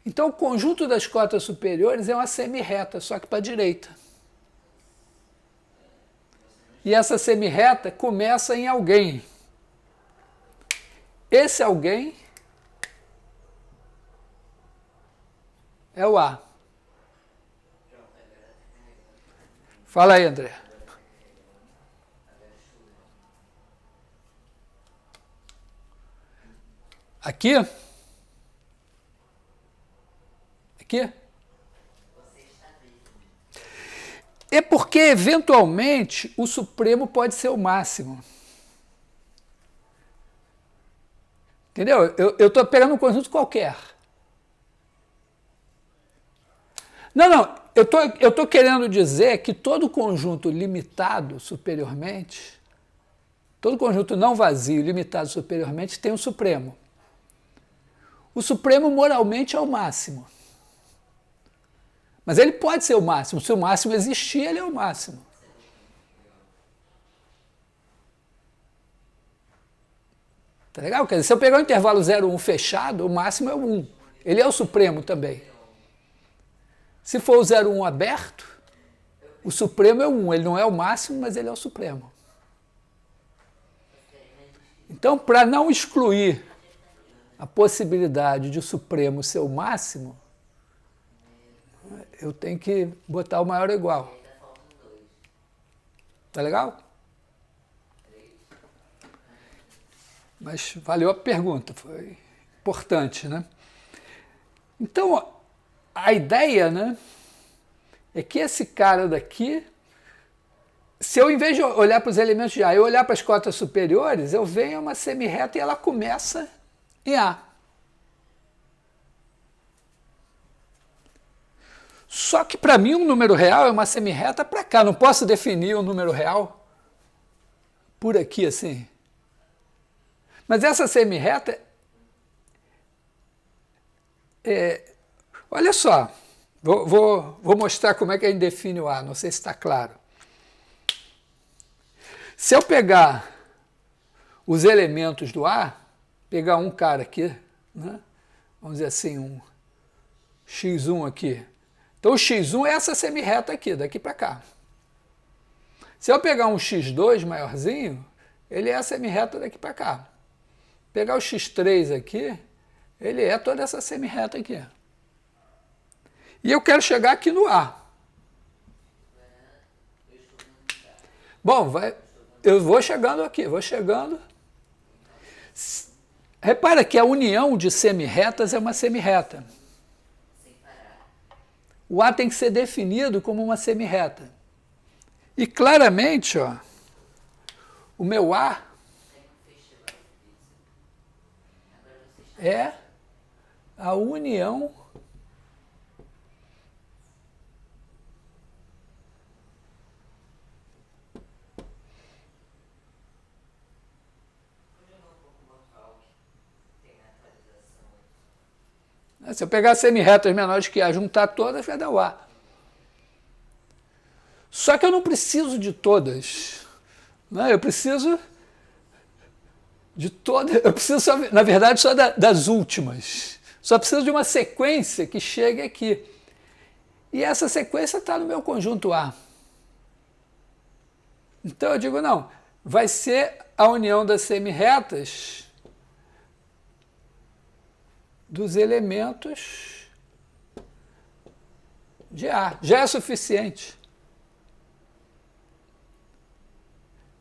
Speaker 1: Então, o conjunto das cotas superiores é uma semirreta, só que para a direita. E essa semirreta começa em alguém. Esse alguém é o A. Fala aí, André. Aqui? Aqui? É porque, eventualmente, o supremo pode ser o máximo. Entendeu? Eu estou pegando um conjunto qualquer. Não, eu estou querendo dizer que todo conjunto limitado superiormente, todo conjunto não vazio limitado superiormente tem um supremo. O supremo moralmente é o máximo. Mas ele pode ser o máximo. Se o máximo existir, ele é o máximo. Tá legal? Quer dizer, se eu pegar o intervalo 0, 1 fechado, o máximo é o 1. Ele é o supremo também. Se for o 0, 1 aberto, o supremo é o 1. Ele não é o máximo, mas ele é o supremo. Então, para não excluir a possibilidade de o supremo ser o máximo, eu tenho que botar o maior ou igual. Tá legal? Mas valeu a pergunta, foi importante, né? Então, a ideia, né, é que esse cara daqui, se eu, em vez de olhar para os elementos de A, eu olhar para as cotas superiores, eu venho a uma semirreta e ela começa em A. Só que para mim um número real é uma semirreta para cá. Não posso definir um número real por aqui assim. Mas essa semirreta, Olha só, vou mostrar como é que a gente define o A, não sei se está claro. Se eu pegar os elementos do A, pegar um cara aqui, né? Vamos dizer assim, um x1 aqui. Então o x1 é essa semirreta aqui, daqui para cá. Se eu pegar um x2 maiorzinho, ele é a semirreta daqui para cá. Pegar o x3 aqui, ele é toda essa semirreta aqui. E eu quero chegar aqui no A. Bom, eu vou chegando aqui, vou chegando. Repara que a união de semirretas é uma semirreta. O A tem que ser definido como uma semirreta. E claramente, ó, o meu A é a união se eu pegar semirretas menores que A, juntar todas, vai dar o A. Só que eu não preciso de todas. Né? Eu preciso de todas. Eu preciso, só, na verdade, só das últimas. Só preciso de uma sequência que chegue aqui. E essa sequência está no meu conjunto A. Então eu digo, não, vai ser a união das semirretas dos elementos de A. Já é suficiente.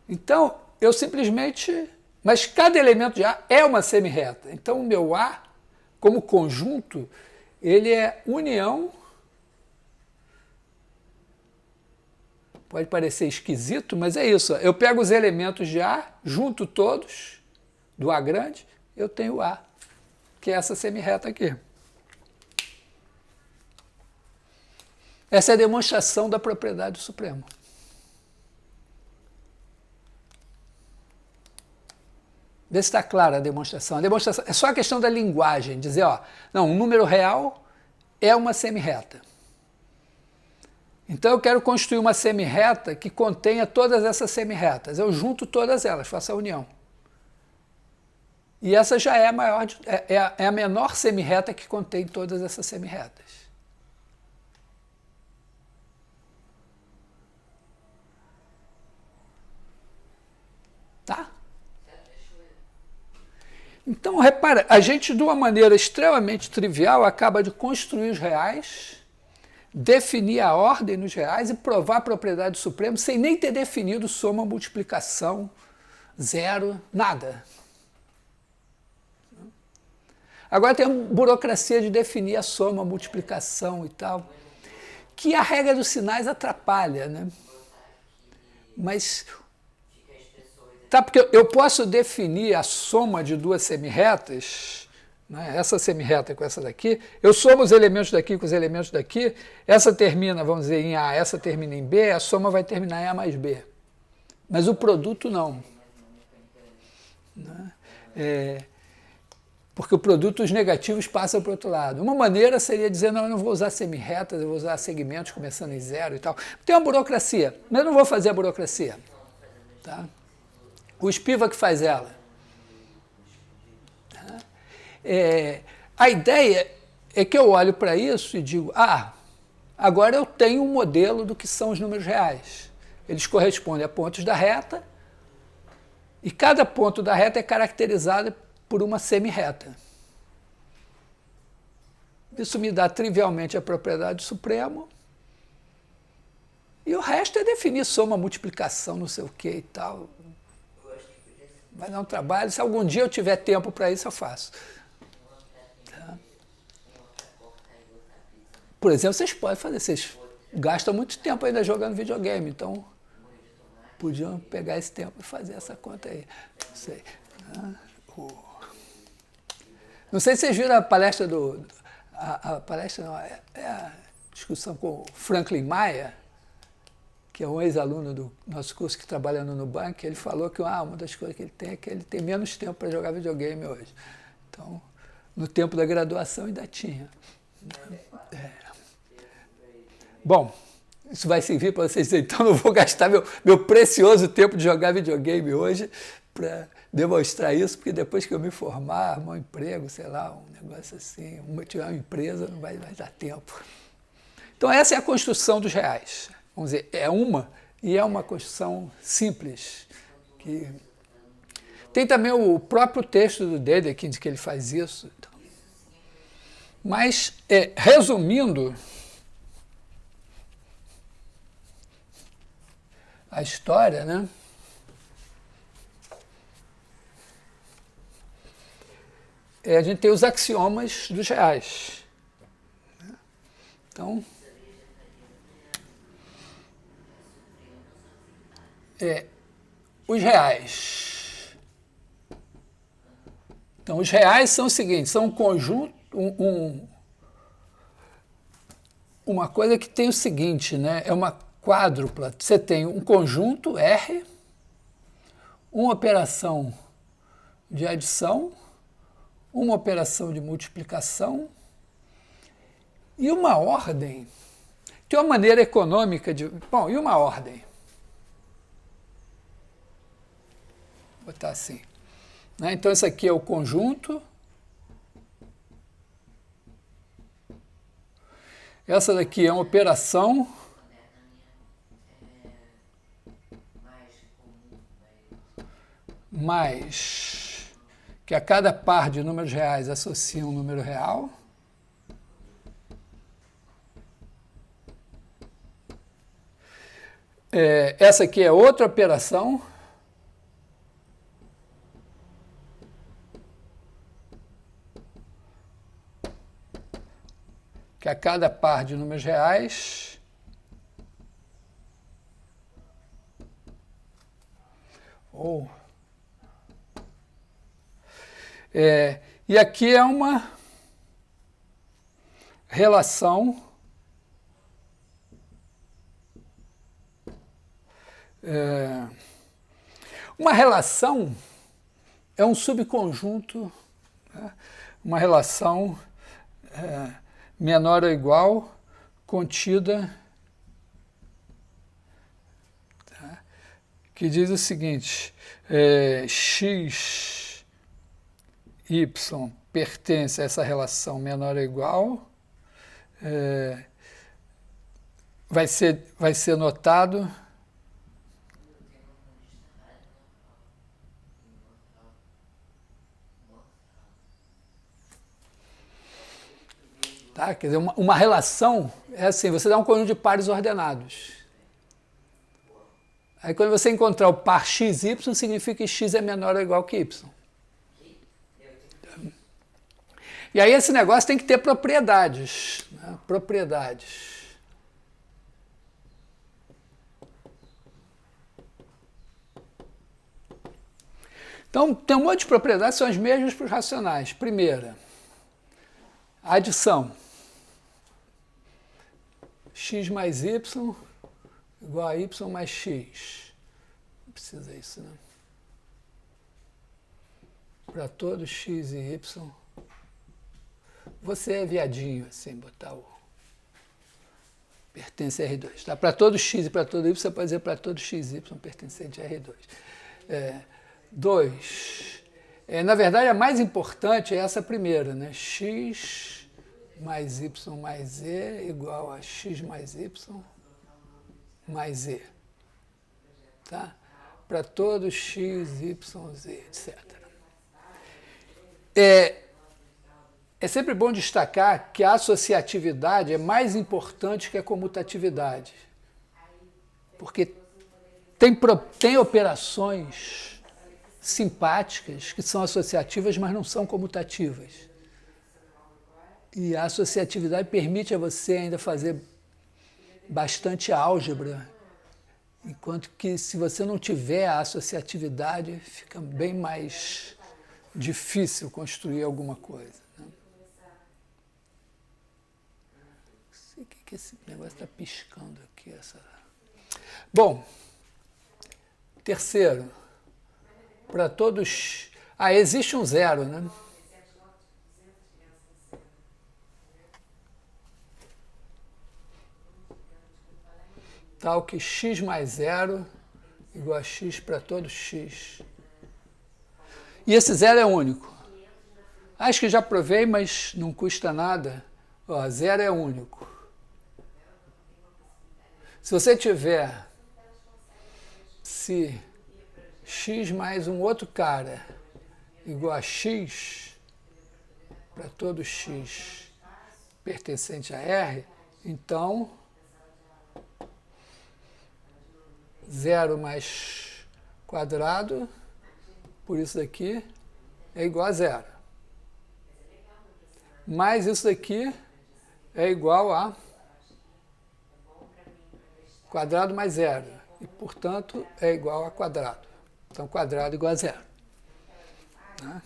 Speaker 1: Então, eu simplesmente... Mas cada elemento de A é uma semirreta. Então, o meu A, como conjunto, ele é união... Pode parecer esquisito, mas é isso. Eu pego os elementos de A, junto todos, do A grande, eu tenho o A, que é essa semirreta aqui. Essa é a demonstração da propriedade do supremo. Vê se está clara a demonstração. A demonstração é só a questão da linguagem, dizer, ó, não, um número real é uma semirreta. Então eu quero construir uma semirreta que contenha todas essas semirretas. Eu junto todas elas, faço a união. E essa já é a maior, é a menor semirreta que contém todas essas semirretas. Tá? Então, repara, a gente, de uma maneira extremamente trivial, acaba de construir os reais, definir a ordem nos reais e provar a propriedade do supremo sem nem ter definido soma, multiplicação, zero, nada. Agora tem a burocracia de definir a soma, a multiplicação e tal, que a regra dos sinais atrapalha, né? Mas... Tá, porque eu posso definir a soma de duas semirretas, né, essa semirreta com essa daqui, eu somo os elementos daqui com os elementos daqui, essa termina, vamos dizer, em A, essa termina em B, a soma vai terminar em A mais B. Mas o produto não. Né? Porque o produto, os negativos passam para o outro lado. Uma maneira seria dizer, não, eu não vou usar semirretas, eu vou usar segmentos começando em zero e tal. Tem uma burocracia, mas eu não vou fazer a burocracia. Tá? O Spivak faz ela. A ideia é que eu olho para isso e digo, agora eu tenho um modelo do que são os números reais. Eles correspondem a pontos da reta e cada ponto da reta é caracterizado por uma semirreta. Isso me dá trivialmente a propriedade do supremo e o resto é definir soma, multiplicação, não sei o que e tal. Vai dar um trabalho, se algum dia eu tiver tempo para isso, eu faço. Tá? Por exemplo, vocês podem fazer, vocês gastam muito tempo ainda jogando videogame, então podiam pegar esse tempo e fazer essa conta aí. Não sei. Não sei se vocês viram a palestra a palestra não, é a discussão com o Franklin Maia, que é um ex-aluno do nosso curso que trabalha no Nubank. Ele falou que uma das coisas que ele tem é que ele tem menos tempo para jogar videogame hoje. Então, No tempo da graduação ainda tinha. É. Bom, isso vai servir para vocês, então não vou gastar meu precioso tempo de jogar videogame hoje para demonstrar isso, porque depois que eu me formar, arrumar um emprego, sei lá, um negócio assim, tiver uma empresa, não vai dar tempo. Então essa é a construção dos reais. Vamos dizer, é uma construção simples. Tem também o próprio texto do Dedekind que ele faz isso. Mas, resumindo a história, né? A gente tem os axiomas dos reais. Então, os reais. Então, os reais são o seguinte, são um conjunto, uma coisa que tem o seguinte, né? É uma quádrupla. Você tem um conjunto R, uma operação de adição, uma operação de multiplicação e uma ordem. Tem uma maneira econômica de... Bom, e uma ordem? Vou botar assim. Né? Então, isso aqui é o conjunto. Essa daqui é uma operação. Mais que a cada par de números reais associa um número real. Essa aqui é outra operação. Que a cada par de números reais e aqui é uma relação é um subconjunto, né? Uma relação menor ou igual contida, tá? Que diz o seguinte, x, y pertence a essa relação menor ou igual, vai ser notado tá? Quer dizer, uma relação é assim, você dá um conjunto de pares ordenados. Aí quando você encontrar o par xy, significa que x é menor ou igual que y. E aí esse negócio tem que ter propriedades, né? Propriedades. Então, tem um monte de propriedades que são as mesmas para os racionais. Primeira, a adição. X mais y igual a y mais x. Não precisa isso, né? Para todos x e y. Você é viadinho, assim, botar o... Pertence a R2. Tá? Para todo x e para todo y, você pode dizer para todo x e y pertencente a R2. 2. Na verdade, a mais importante é essa primeira, né? X mais y mais z igual a x mais y mais z. Tá? Para todos x, y, z, etc. É sempre bom destacar que a associatividade é mais importante que a comutatividade. Porque tem operações simpáticas que são associativas, mas não são comutativas. E a associatividade permite a você ainda fazer bastante álgebra, enquanto que se você não tiver a associatividade, fica bem mais difícil construir alguma coisa. Né? Não sei o que esse negócio está piscando aqui. Bom, terceiro, para todos... existe um zero, né? tal que x mais zero igual a x para todo x. E esse zero é único. Acho que já provei, mas não custa nada. Ó, zero é único. Se você tiver se x mais um outro cara igual a x para todo x pertencente a R, então 0 mais quadrado por isso daqui é igual a zero. Mais isso daqui é igual a quadrado mais zero. E, portanto, é igual a quadrado. Então, quadrado igual a zero. Né?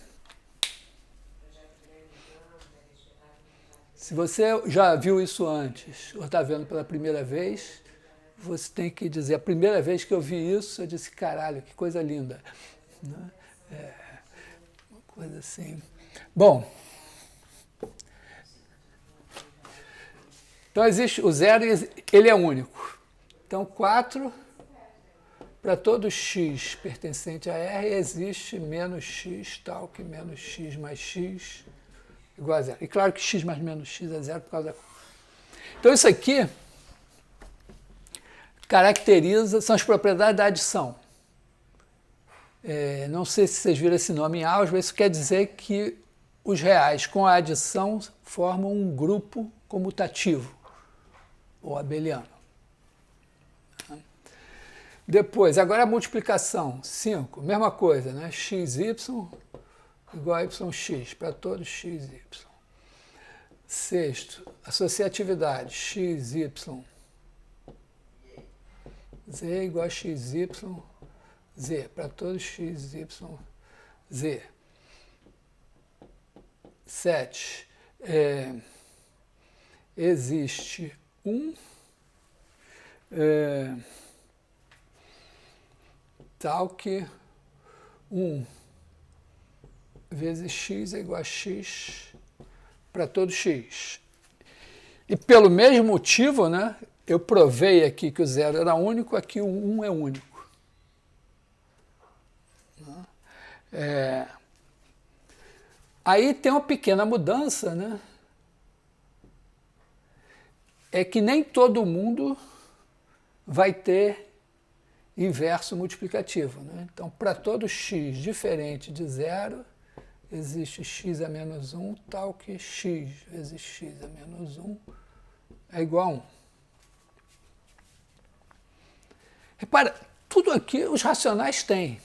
Speaker 1: Se você já viu isso antes, ou está vendo pela primeira vez, você tem que dizer, a primeira vez que eu vi isso, eu disse, caralho, que coisa linda. Né? Uma coisa assim. Bom, então existe o zero, ele é único. Então, 4 para todo x pertencente a R existe menos x tal que menos x mais x igual a zero. E claro que x mais menos x é zero por causa da... Então, isso aqui caracteriza, são as propriedades da adição. Não sei se vocês viram esse nome em álgebra, isso quer dizer que os reais com a adição formam um grupo comutativo, ou abeliano. Depois, agora a multiplicação, 5, mesma coisa, né? xy igual a yx, para todo xy. Sexto, associatividade, xy, z igual a xy, z, para todo xy, z. 7, existe tal que 1 vezes x é igual a x para todo x. E pelo mesmo motivo, né, eu provei aqui que o zero era único, aqui o 1 é único. Aí tem uma pequena mudança, né? É que nem todo mundo vai ter inverso multiplicativo. Né? Então, para todo x diferente de zero, existe x a menos 1, tal que x vezes x a menos 1 é igual a 1. Repara, tudo aqui os racionais têm.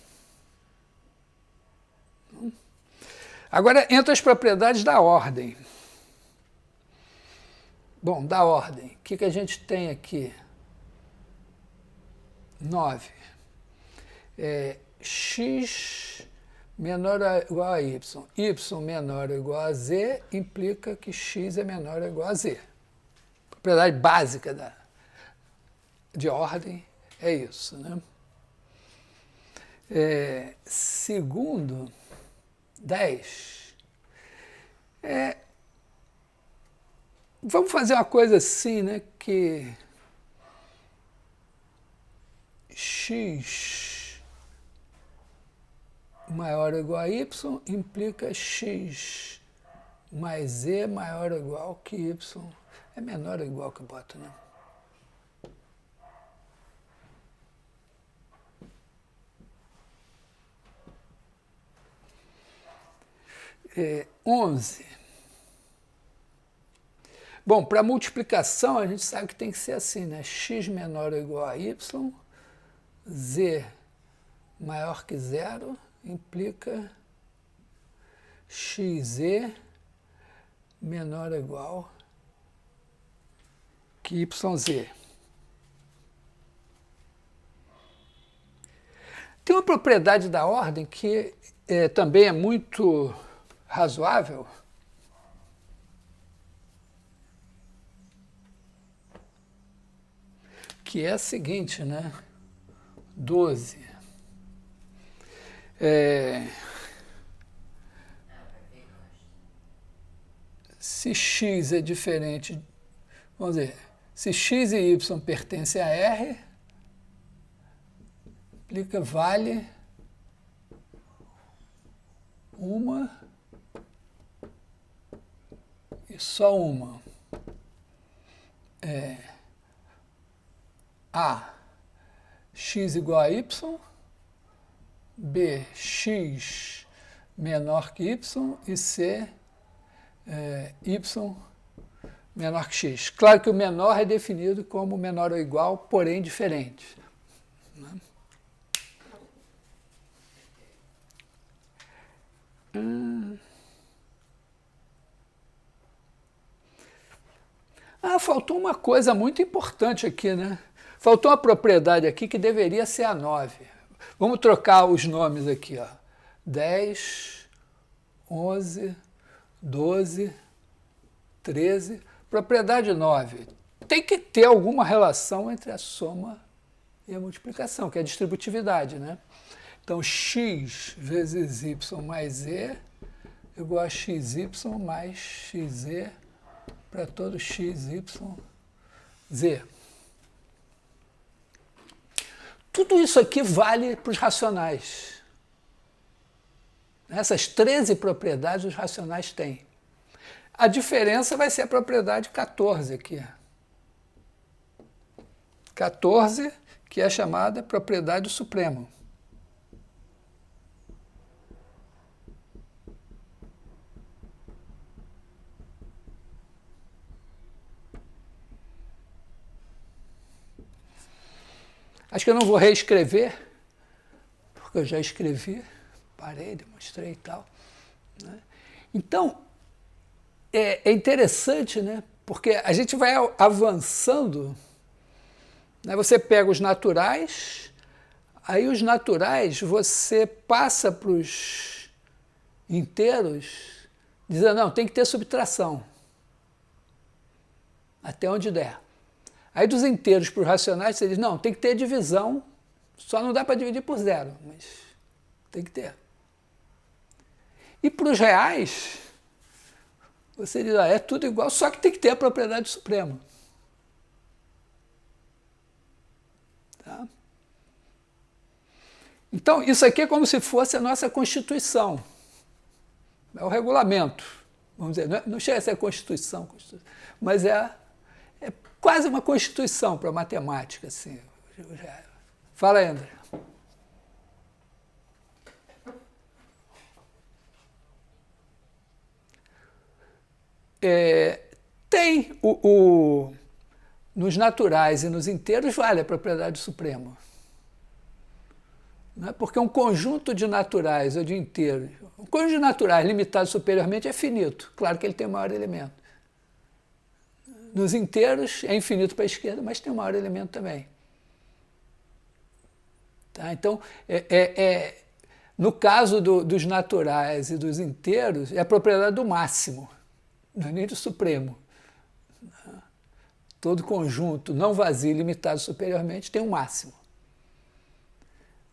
Speaker 1: Agora, entra as propriedades da ordem. Bom, da ordem. O que a gente tem aqui? 9. X menor ou igual a y. Y menor ou igual a z implica que x é menor ou igual a z. Propriedade básica de ordem é isso. Né? Segundo, 10. Vamos fazer uma coisa assim, né? Que x maior ou igual a y implica x mais z maior ou igual que y. É menor ou igual que eu boto, né? 11. Bom, para multiplicação a gente sabe que tem que ser assim, né? X menor ou igual a y, z maior que zero implica xz menor ou igual que yz. Tem uma propriedade da ordem que também é muito razoável, que é a seguinte, né? 12. Se x é diferente, vamos dizer, Se x e y pertencem a R, implica vale uma e só uma. A, x igual a y, B, x menor que y e C, y menor que x. Claro que o menor é definido como menor ou igual, porém diferente. Faltou uma coisa muito importante aqui, né? Faltou uma propriedade aqui que deveria ser a 9. Vamos trocar os nomes aqui, ó. 10, 11, 12, 13. Propriedade 9. Tem que ter alguma relação entre a soma e a multiplicação, que é a distributividade, né? Então, x vezes y mais z igual a xy mais xz para todo x, y, z. Tudo isso aqui vale para os racionais. Essas 13 propriedades os racionais têm. A diferença vai ser a propriedade 14 aqui. 14, que é chamada propriedade do supremo. Acho que eu não vou reescrever, porque eu já escrevi, parei, demonstrei e tal. Né? Então, é interessante, né? Porque a gente vai avançando, né? Você pega os naturais, aí os naturais você passa para os inteiros, dizendo, não, tem que ter subtração, até onde der. Aí dos inteiros para os racionais, você diz, não, tem que ter divisão, só não dá para dividir por zero, mas tem que ter. E para os reais, você diz, é tudo igual, só que tem que ter a propriedade suprema. Tá? Então, isso aqui é como se fosse a nossa Constituição. É o regulamento, vamos dizer, não chega a ser a Constituição, mas é quase uma constituição para a matemática, assim. Fala aí, André. Tem nos naturais e nos inteiros vale a propriedade suprema. Não é? Porque um conjunto de naturais ou de inteiros, um conjunto de naturais limitado superiormente é finito. Claro que ele tem o maior elemento. Nos inteiros é infinito para a esquerda, mas tem o maior elemento também. Tá? Então, no caso dos naturais e dos inteiros, é a propriedade do máximo, não é nem do supremo. Todo conjunto não vazio limitado superiormente tem um máximo.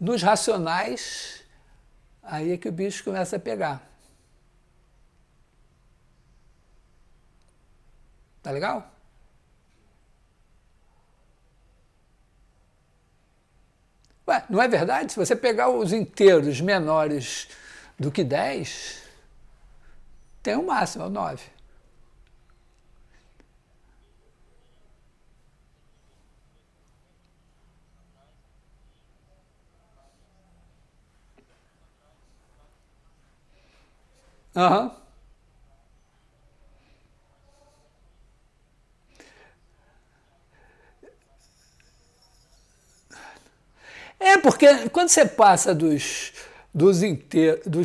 Speaker 1: Nos racionais, aí é que o bicho começa a pegar. Tá legal? Ué, não é verdade? Se você pegar os inteiros menores do que 10, tem um máximo, é o 9. Aham. Porque quando você passa dos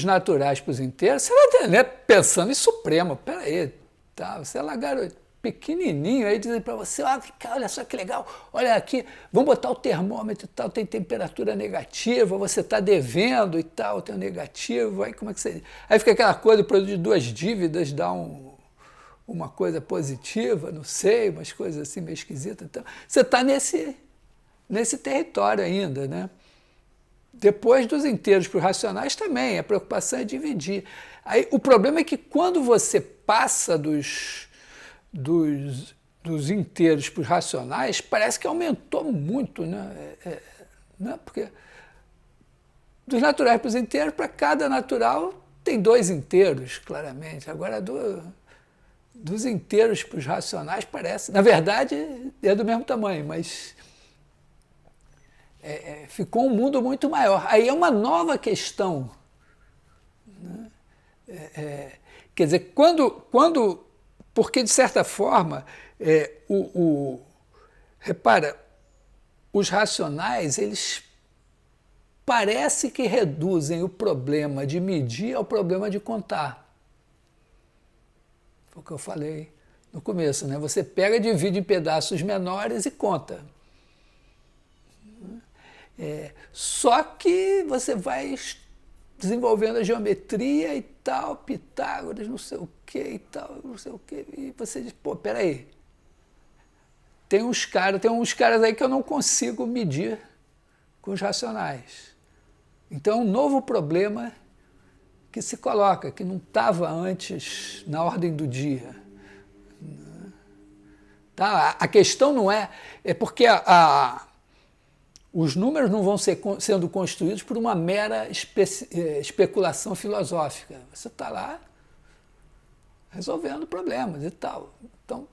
Speaker 1: naturais para os inteiros, você vai ter, né, pensando em supremo. Peraí, tá, você é lá, garoto, pequenininho, aí dizendo para você, olha só que legal, olha aqui, vamos botar o termômetro e tal, tem temperatura negativa, você está devendo e tal, tem um negativo, aí como é que você... Aí fica aquela coisa, o produto de duas dívidas dá uma coisa positiva, não sei, umas coisas assim meio esquisitas. Então, você está nesse território ainda, né? Depois dos inteiros para os racionais também, a preocupação é dividir. Aí, o problema é que quando você passa dos dos inteiros para os racionais parece que aumentou muito, né? Né? Porque dos naturais para os inteiros, para cada natural tem 2 inteiros, claramente. Agora, dos inteiros para os racionais parece... Na verdade, é do mesmo tamanho, mas ficou um mundo muito maior. Aí é uma nova questão. Né? Quer dizer, quando... Porque, de certa forma, repara, os racionais, eles parece que reduzem o problema de medir ao problema de contar. Foi o que eu falei no começo, né? Você pega, divide em pedaços menores e conta. Só que você vai desenvolvendo a geometria e tal, Pitágoras, não sei o que e tal, não sei o que, e você diz, pô, peraí, tem uns caras aí que eu não consigo medir com os racionais. Então, um novo problema que se coloca, que não estava antes na ordem do dia. Tá? A questão não é porque os números não vão sendo construídos por uma mera especulação filosófica. Você está lá resolvendo problemas e tal. Então,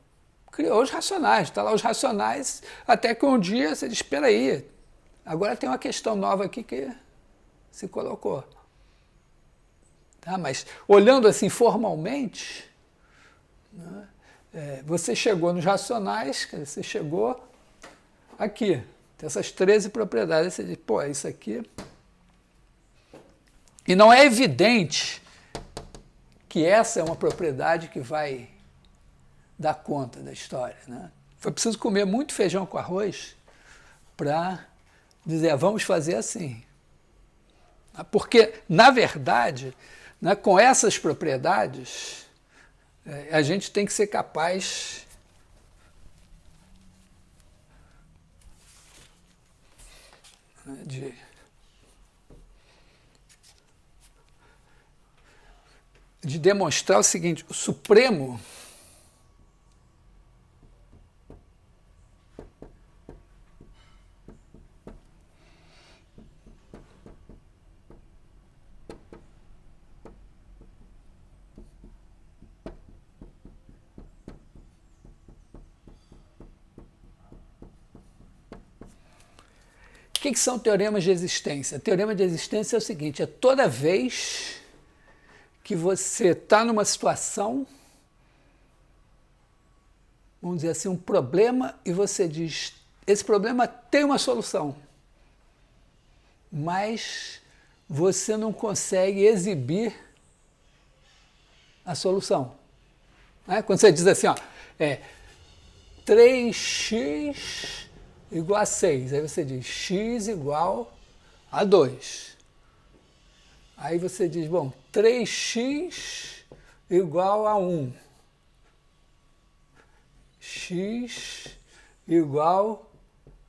Speaker 1: criou os racionais. Está lá os racionais, até que um dia você diz, espera aí, agora tem uma questão nova aqui que se colocou. Tá? Mas, olhando assim formalmente, né, você chegou nos racionais, você chegou aqui. Tem essas 13 propriedades, você diz, pô, é isso aqui. E não é evidente que essa é uma propriedade que vai dar conta da história. Né? Foi preciso comer muito feijão com arroz para dizer, vamos fazer assim. Porque, na verdade, né, com essas propriedades, a gente tem que ser capaz de demonstrar o seguinte, o Supremo O que são teoremas de existência? Teorema de existência é o seguinte, é toda vez que você está numa situação, vamos dizer assim, um problema, e você diz, esse problema tem uma solução, mas você não consegue exibir a solução. Né? Quando você diz assim, ó, 3x igual a 6, aí você diz x igual a 2. Aí você diz, bom, 3x igual a 1. X igual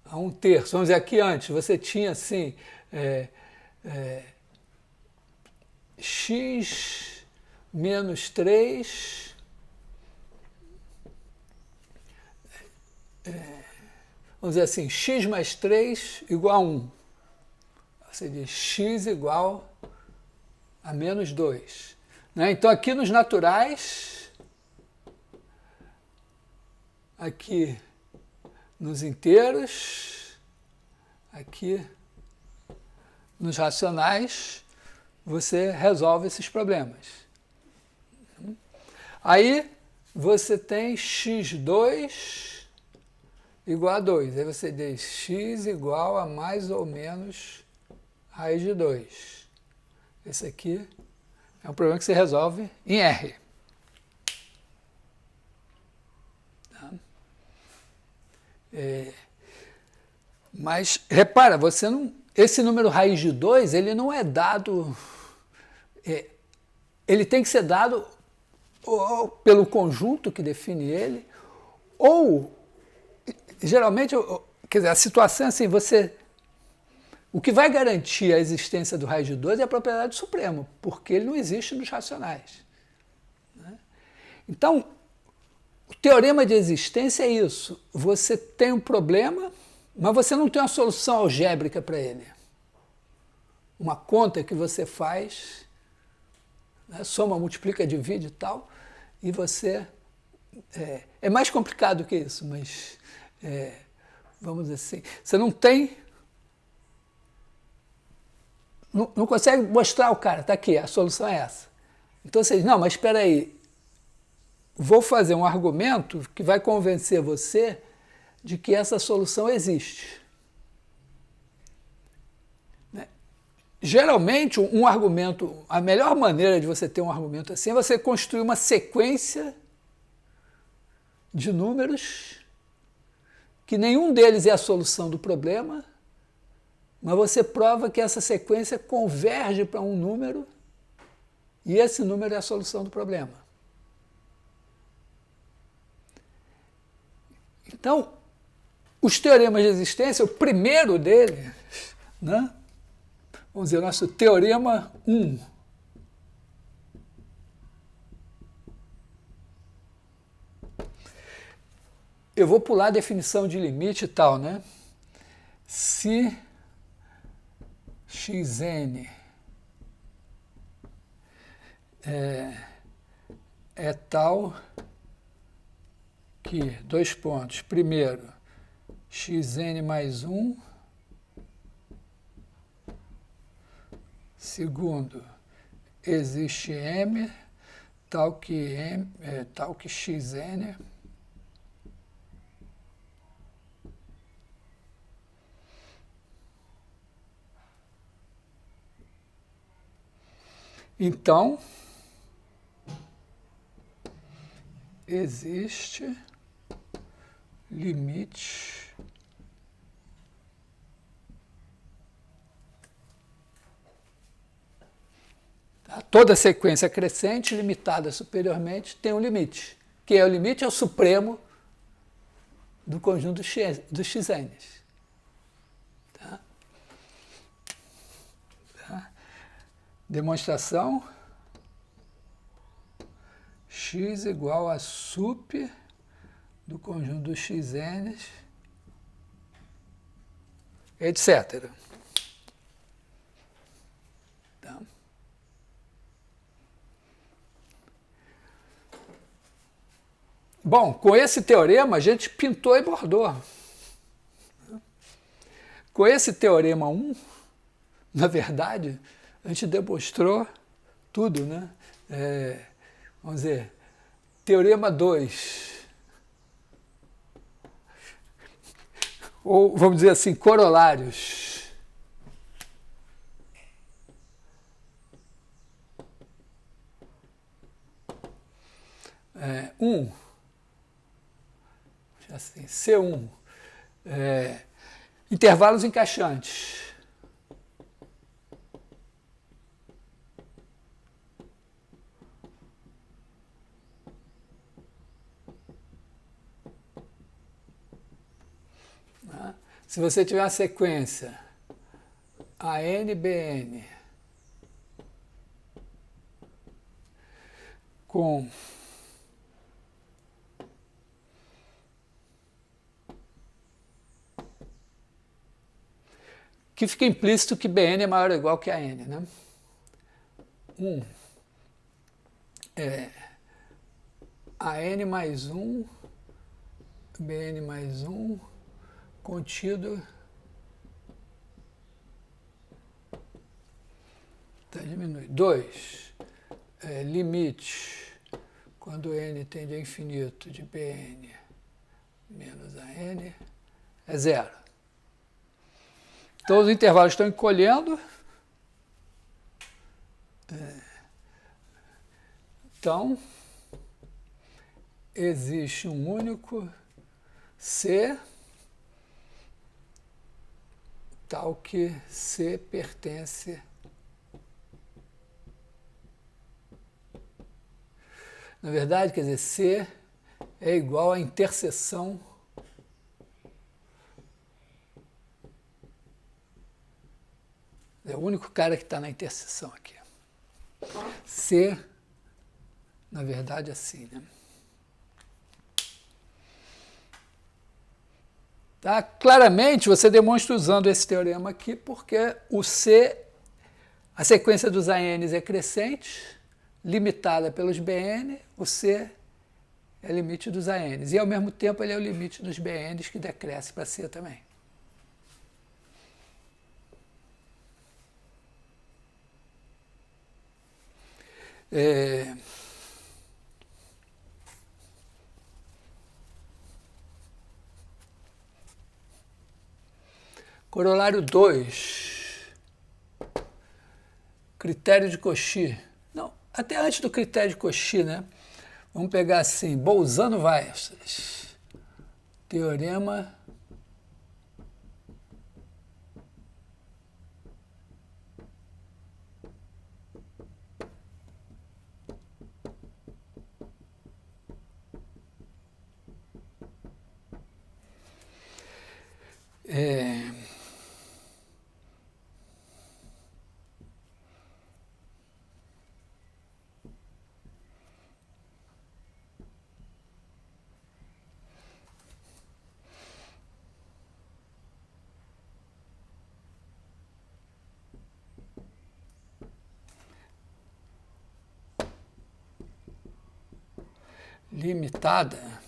Speaker 1: a 1/3. Vamos dizer, aqui antes você tinha assim, x menos 3, vamos dizer assim, x mais 3 igual a 1. Você diz x igual a menos 2. Né? Então, aqui nos naturais, aqui nos inteiros, aqui nos racionais, você resolve esses problemas. Aí, você tem x2 igual a 2. Aí você diz x igual a mais ou menos raiz de 2. Esse aqui é um problema que você resolve em R. Tá? Mas, repara, você não, esse número raiz de 2, ele não é dado... ele tem que ser dado ou pelo conjunto que define ele, ou, geralmente, quer dizer, a situação é assim, o que vai garantir a existência do raiz de 2 é a propriedade do Supremo, porque ele não existe nos racionais. Né? Então, teorema de existência é isso. Você tem um problema, mas você não tem uma solução algébrica para ele. Uma conta que você faz, né, soma, multiplica, divide e tal, e você... É mais complicado que isso, mas... vamos dizer assim, você não tem... Não consegue mostrar ao cara, tá aqui, a solução é essa. Então você diz, não, mas espera aí, vou fazer um argumento que vai convencer você de que essa solução existe. Né? Geralmente, um argumento, a melhor maneira de você ter um argumento assim é você construir uma sequência de números que nenhum deles é a solução do problema, mas você prova que essa sequência converge para um número e esse número é a solução do problema. Então, os teoremas de existência, o primeiro deles, né? Vamos dizer, o nosso teorema 1. Eu vou pular a definição de limite e tal, né? Se xn é tal que, dois pontos, primeiro, xn mais 1, segundo, existe m, tal que xn então, existe limite tá? Toda sequência crescente, limitada superiormente, tem um limite. Que é o limite, é o supremo do conjunto dos xn's. Tá? Tá? Demonstração. X igual a sup do conjunto dos xn's, etc. Tá? Bom, com esse teorema a gente pintou e bordou. Com esse teorema 1, na verdade, a gente demonstrou tudo, né? Vamos dizer, teorema 2. Ou, vamos dizer assim, corolários. Assim, C1. Intervalos encaixantes. Se você tiver uma sequência ANBN com que fica implícito que BN é maior ou igual que AN, né? AN mais 1, BN mais 1, contido, tá, diminui. 2, limite, quando n tende a infinito de Bn menos AN, é zero. Então os intervalos estão encolhendo. Então, existe um único C tal que C pertence, na verdade, quer dizer, C é igual à interseção é o único cara que está na interseção aqui. C, na verdade, é assim, né? Tá? Claramente, você demonstra usando esse teorema aqui, porque o C, a sequência dos ANs é crescente, limitada pelos BN, o C é o limite dos ANs. E, ao mesmo tempo, ele é o limite dos BNs, que decresce para C também. Corolário 2. Critério de Cauchy. Não, até antes do critério de Cauchy, né? Vamos pegar assim, Bolzano-Weierstrass. Teorema limitada.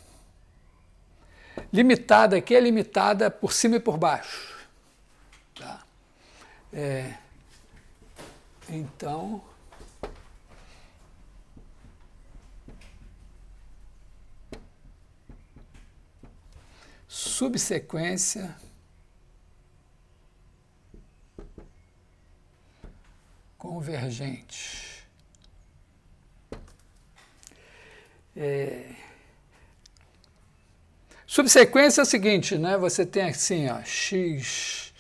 Speaker 1: Limitada aqui é limitada por cima e por baixo. Tá? Então, subsequência convergente. Subsequência é o seguinte, né? Você tem assim, ó, x1,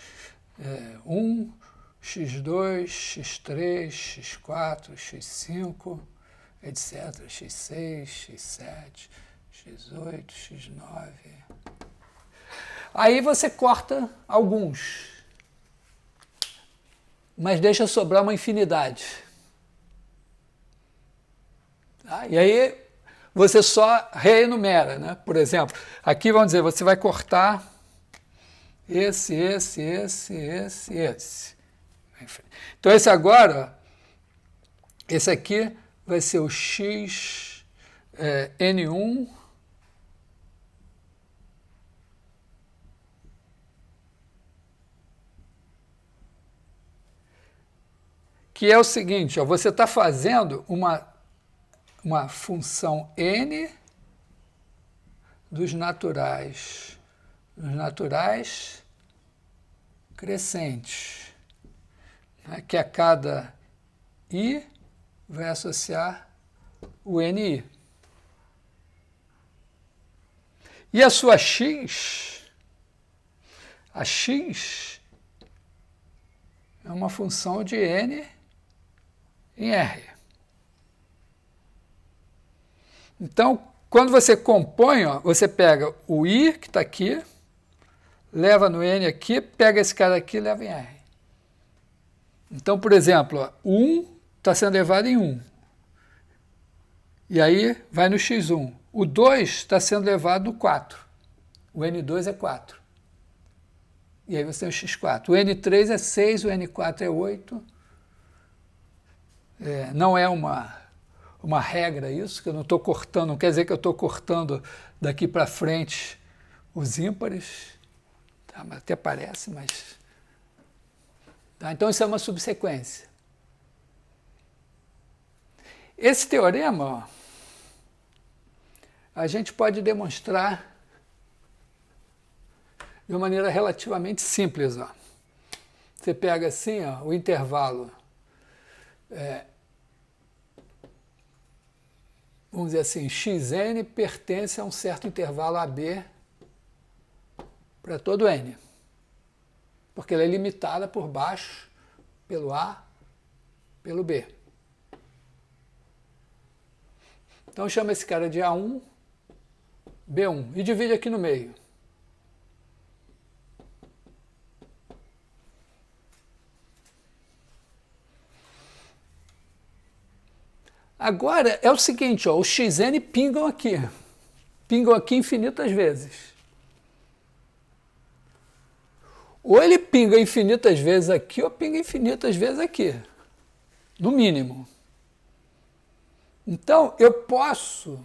Speaker 1: x2, x3, x4, x5, etc. x6, x7, x8, x9. Aí você corta alguns, mas deixa sobrar uma infinidade. Tá? E aí você só reenumera, né? Por exemplo, aqui vamos dizer, você vai cortar esse. Então esse agora, esse aqui vai ser o x n1 que é o seguinte, ó, você está fazendo uma função n dos naturais crescentes, né, que a cada i vai associar o ni. E a sua x, a x é uma função de n em R. Então, quando você compõe, ó, você pega o I, que está aqui, leva no N aqui, pega esse cara aqui e leva em R. Então, por exemplo, ó, o 1 está sendo levado em 1. E aí vai no X1. O 2 está sendo levado no 4. O N2 é 4. E aí você tem o X4. O N3 é 6, o N4 é 8. Não é uma regra isso, que eu não estou cortando, não quer dizer que eu estou cortando daqui para frente os ímpares, tá? Até parece, mas... Tá? Então isso é uma subsequência. Esse teorema, ó, a gente pode demonstrar de uma maneira relativamente simples. Ó. Você pega assim, ó, o intervalo... vamos dizer assim, xn pertence a um certo intervalo AB para todo n. Porque ela é limitada por baixo, pelo A, pelo B. Então chama esse cara de A1, B1 e divide aqui no meio. Agora é o seguinte, ó, os xn pingam aqui infinitas vezes. Ou ele pinga infinitas vezes aqui, ou pinga infinitas vezes aqui. No mínimo. Então, eu posso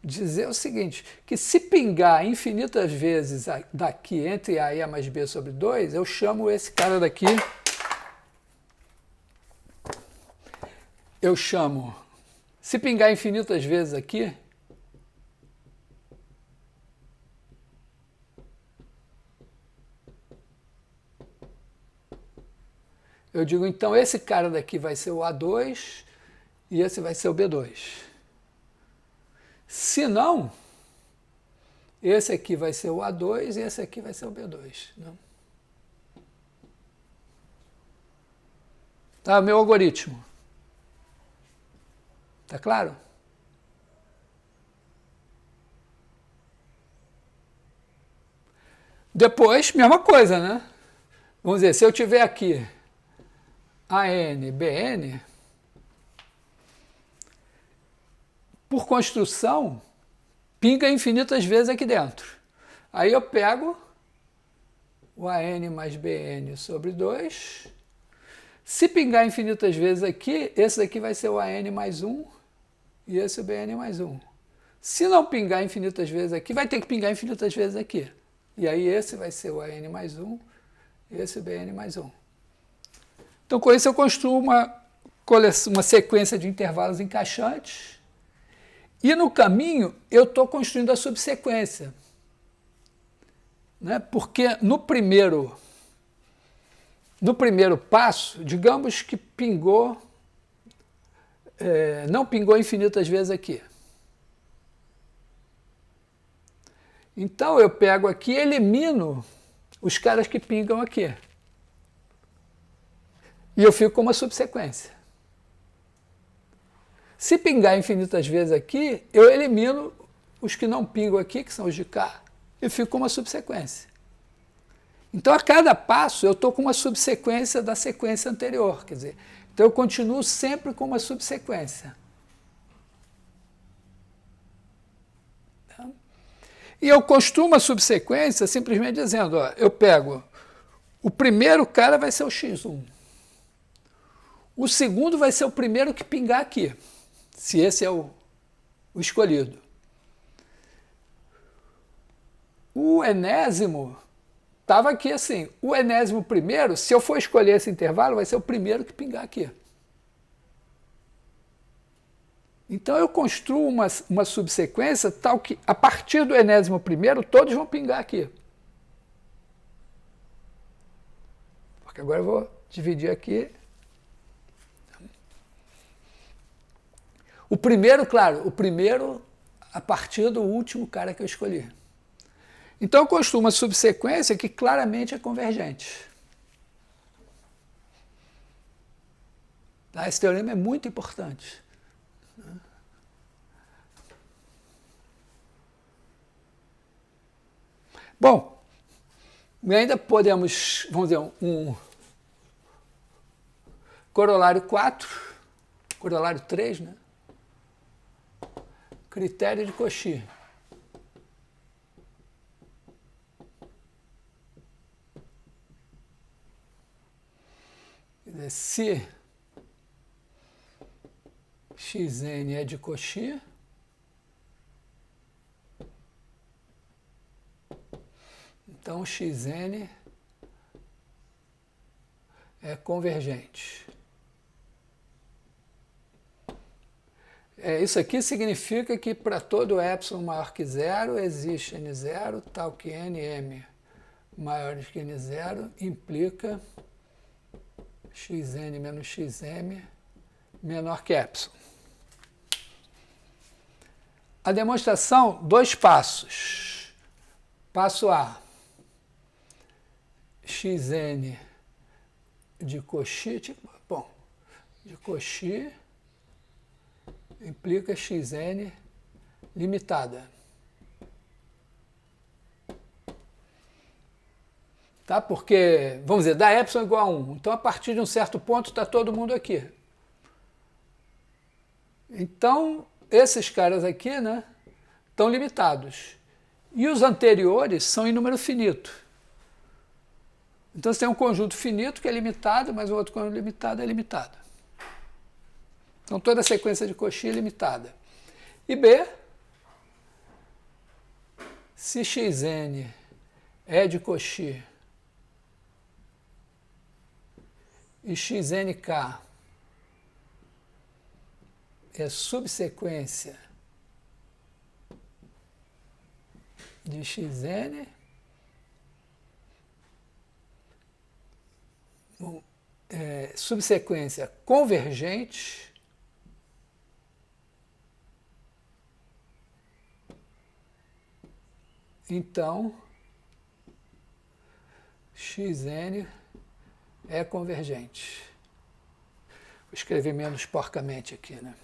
Speaker 1: dizer o seguinte, que se pingar infinitas vezes daqui entre A e A mais B sobre 2, eu chamo esse cara daqui, se pingar infinitas vezes aqui, eu digo, então, esse cara daqui vai ser o A2 e esse vai ser o B2. Se não, esse aqui vai ser o A2 e esse aqui vai ser o B2. Né? Tá, meu algoritmo. Tá claro? Depois, mesma coisa, né? Vamos dizer, se eu tiver aqui AN, BN, por construção, pinga infinitas vezes aqui dentro. Aí eu pego o AN mais BN sobre 2. Se pingar infinitas vezes aqui, esse daqui vai ser o AN mais 1 e esse o BN mais 1. Se não pingar infinitas vezes aqui, vai ter que pingar infinitas vezes aqui. E aí esse vai ser o AN mais 1 e esse o BN mais 1. Então, com isso eu construo uma sequência de intervalos encaixantes. E no caminho, eu estou construindo a subsequência. Né? Porque no primeiro passo, digamos que pingou, não pingou infinitas vezes aqui. Então, eu pego aqui e elimino os caras que pingam aqui. E eu fico com uma subsequência. Se pingar infinitas vezes aqui, eu elimino os que não pingam aqui, que são os de cá, e fico com uma subsequência. Então, a cada passo, eu estou com uma subsequência da sequência anterior. Quer dizer, então eu continuo sempre com uma subsequência. Tá? E eu construo uma subsequência simplesmente dizendo, ó, eu pego, o primeiro cara vai ser o x1. O segundo vai ser o primeiro que pingar aqui, se esse é o escolhido. O enésimo estava aqui assim. O enésimo primeiro, se eu for escolher esse intervalo, vai ser o primeiro que pingar aqui. Então eu construo uma subsequência tal que, a partir do enésimo primeiro, todos vão pingar aqui. Porque agora eu vou dividir aqui. O primeiro, claro, a partir do último cara que eu escolhi. Então eu construo uma subsequência que claramente é convergente. Tá? Esse teorema é muito importante. Bom, ainda podemos, vamos dizer, um corolário 4, corolário 3, né? Critério de Cauchy. Se xn é de Cauchy, então xn é convergente. Isso aqui significa que para todo epsilon maior que zero existe n0, tal que nm maior que n0 implica xn menos xm menor que epsilon. A demonstração, 2 passos. Passo A, xn de Cauchy, de Cauchy implica xn limitada. Tá? Porque, vamos dizer, dá epsilon igual a 1. Então, a partir de um certo ponto, está todo mundo aqui. Então, esses caras aqui, né, estão limitados. E os anteriores são em número finito. Então você tem um conjunto finito que é limitado, mas o outro conjunto limitado é limitado. Então toda a sequência de Cauchy é limitada. E B, se Xn é de Cauchy e Xnk é subsequência de Xn, subsequência convergente então Xn é convergente. Vou escrever menos porcamente aqui, né?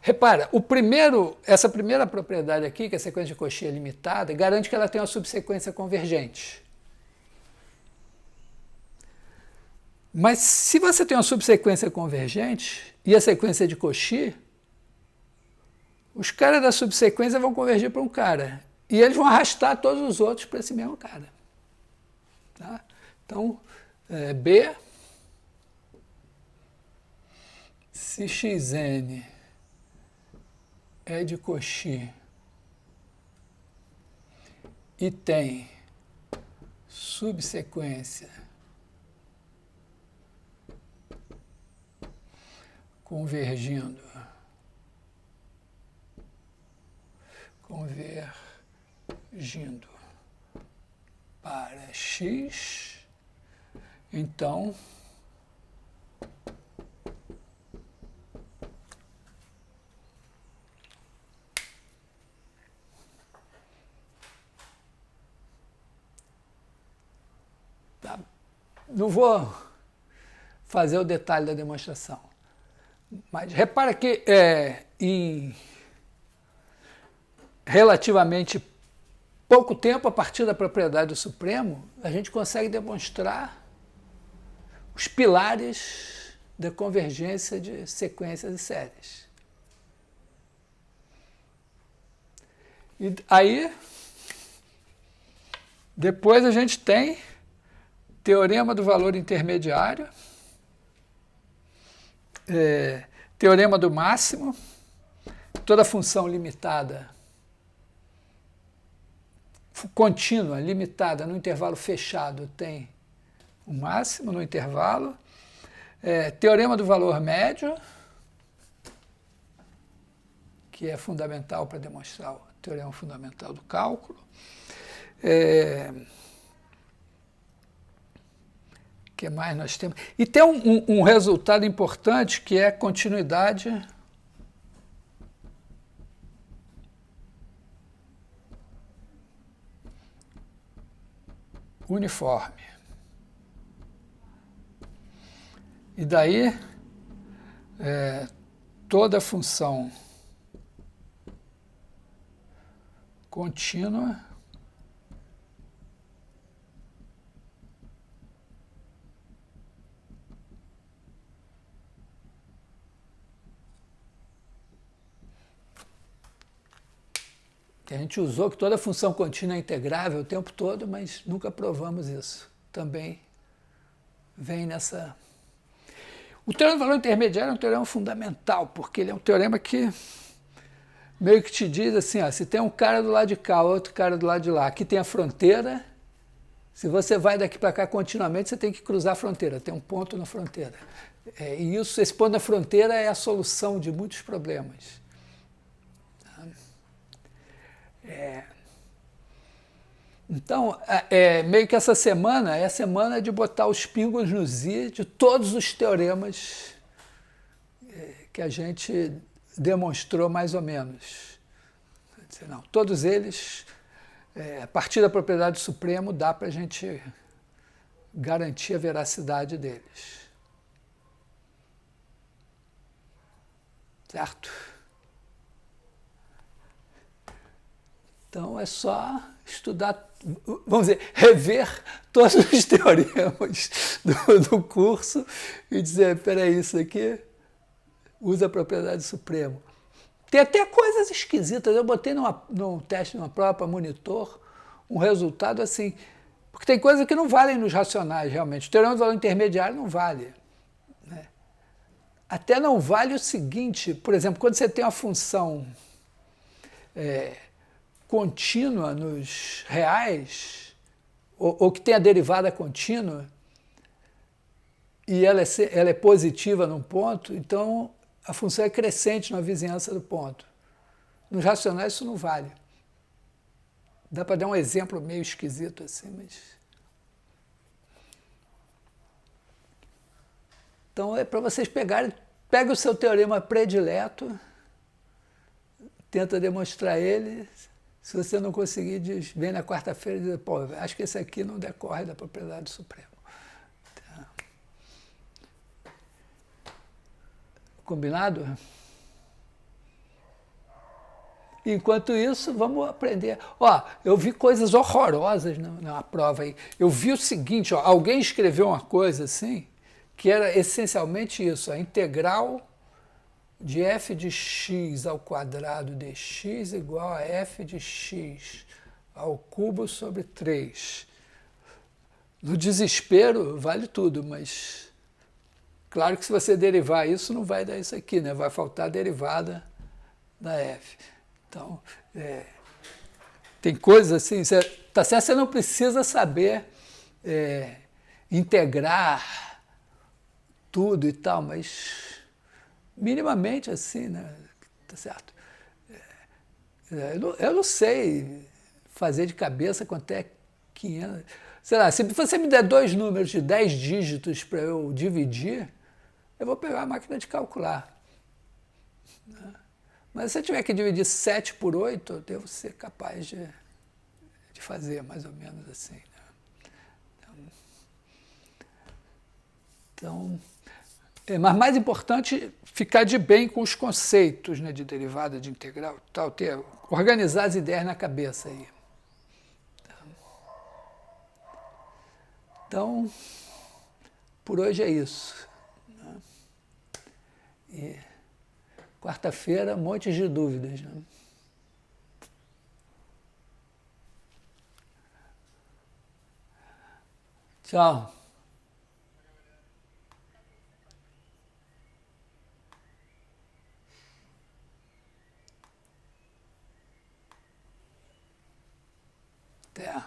Speaker 1: Repara, essa primeira propriedade aqui, que é a sequência de Cauchy é limitada, garante que ela tem uma subsequência convergente. Mas se você tem uma subsequência convergente e a sequência de Cauchy, os caras da subsequência vão convergir para um cara. E eles vão arrastar todos os outros para esse mesmo cara. Tá? Então, B, se Xn é de Cauchy e tem subsequência convergindo para X, então tá. Não vou fazer o detalhe da demonstração, mas repara que em relativamente pouco tempo, a partir da propriedade do Supremo, a gente consegue demonstrar os pilares da convergência de sequências e séries. E aí, depois a gente tem teorema do valor intermediário, teorema do máximo, toda função limitada, contínua, limitada, no intervalo fechado, tem o máximo no intervalo. Teorema do valor médio, que é fundamental para demonstrar o teorema fundamental do cálculo. Que mais nós temos? E tem um resultado importante, que é a continuidade uniforme. E daí, toda função contínua que a gente usou que toda função contínua é integrável o tempo todo, mas nunca provamos isso. Também vem nessa... O teorema do valor intermediário é um teorema fundamental, porque ele é um teorema que meio que te diz assim, ó, se tem um cara do lado de cá, outro cara do lado de lá, aqui tem a fronteira, se você vai daqui para cá continuamente, você tem que cruzar a fronteira, tem um ponto na fronteira. E esse ponto na fronteira é a solução de muitos problemas. Então, meio que essa semana é a semana de botar os pingos nos i de todos os teoremas que a gente demonstrou mais ou menos. Não, todos eles, a partir da propriedade do Supremo, dá para a gente garantir a veracidade deles. Certo? Então é só estudar, vamos dizer, rever todos os teoremas do curso e dizer, peraí, isso aqui usa a propriedade do supremo. Tem até coisas esquisitas. Eu botei num teste, numa prova para monitor, um resultado assim. Porque tem coisas que não valem nos racionais, realmente. O teorema do valor intermediário não vale. Né? Até não vale o seguinte, por exemplo, quando você tem uma função contínua nos reais, ou que tem a derivada contínua, e ela é positiva num ponto, então a função é crescente na vizinhança do ponto. Nos racionais isso não vale. Dá para dar um exemplo meio esquisito assim, mas... Então é para vocês pegarem, pega o seu teorema predileto, tenta demonstrar ele, se você não conseguir, vem na quarta-feira e diz, pô, acho que esse aqui não decorre da propriedade do supremo. Tá. Combinado? Enquanto isso, vamos aprender. Ó, eu vi coisas horrorosas na prova aí. Eu vi o seguinte, ó, alguém escreveu uma coisa assim, que era essencialmente isso, a integral de f de x ao quadrado de x igual a f de x ao cubo sobre 3. No desespero, vale tudo, mas claro que se você derivar isso, não vai dar isso aqui, né? Vai faltar a derivada da f. Então, tem coisas assim, tá certo? Você não precisa saber integrar tudo e tal, mas minimamente assim, né? Tá certo? Eu não sei fazer de cabeça quanto é 500. Sei lá, se você me der 2 números de 10 dígitos para eu dividir, eu vou pegar a máquina de calcular. Mas se eu tiver que dividir 7 por 8, eu devo ser capaz de fazer mais ou menos assim. Né? Então, mas mais importante, ficar de bem com os conceitos, né, de derivada, de integral, tal, organizar as ideias na cabeça aí. Então, por hoje é isso. Né? E quarta-feira, montes de dúvidas. Né? Tchau. Até.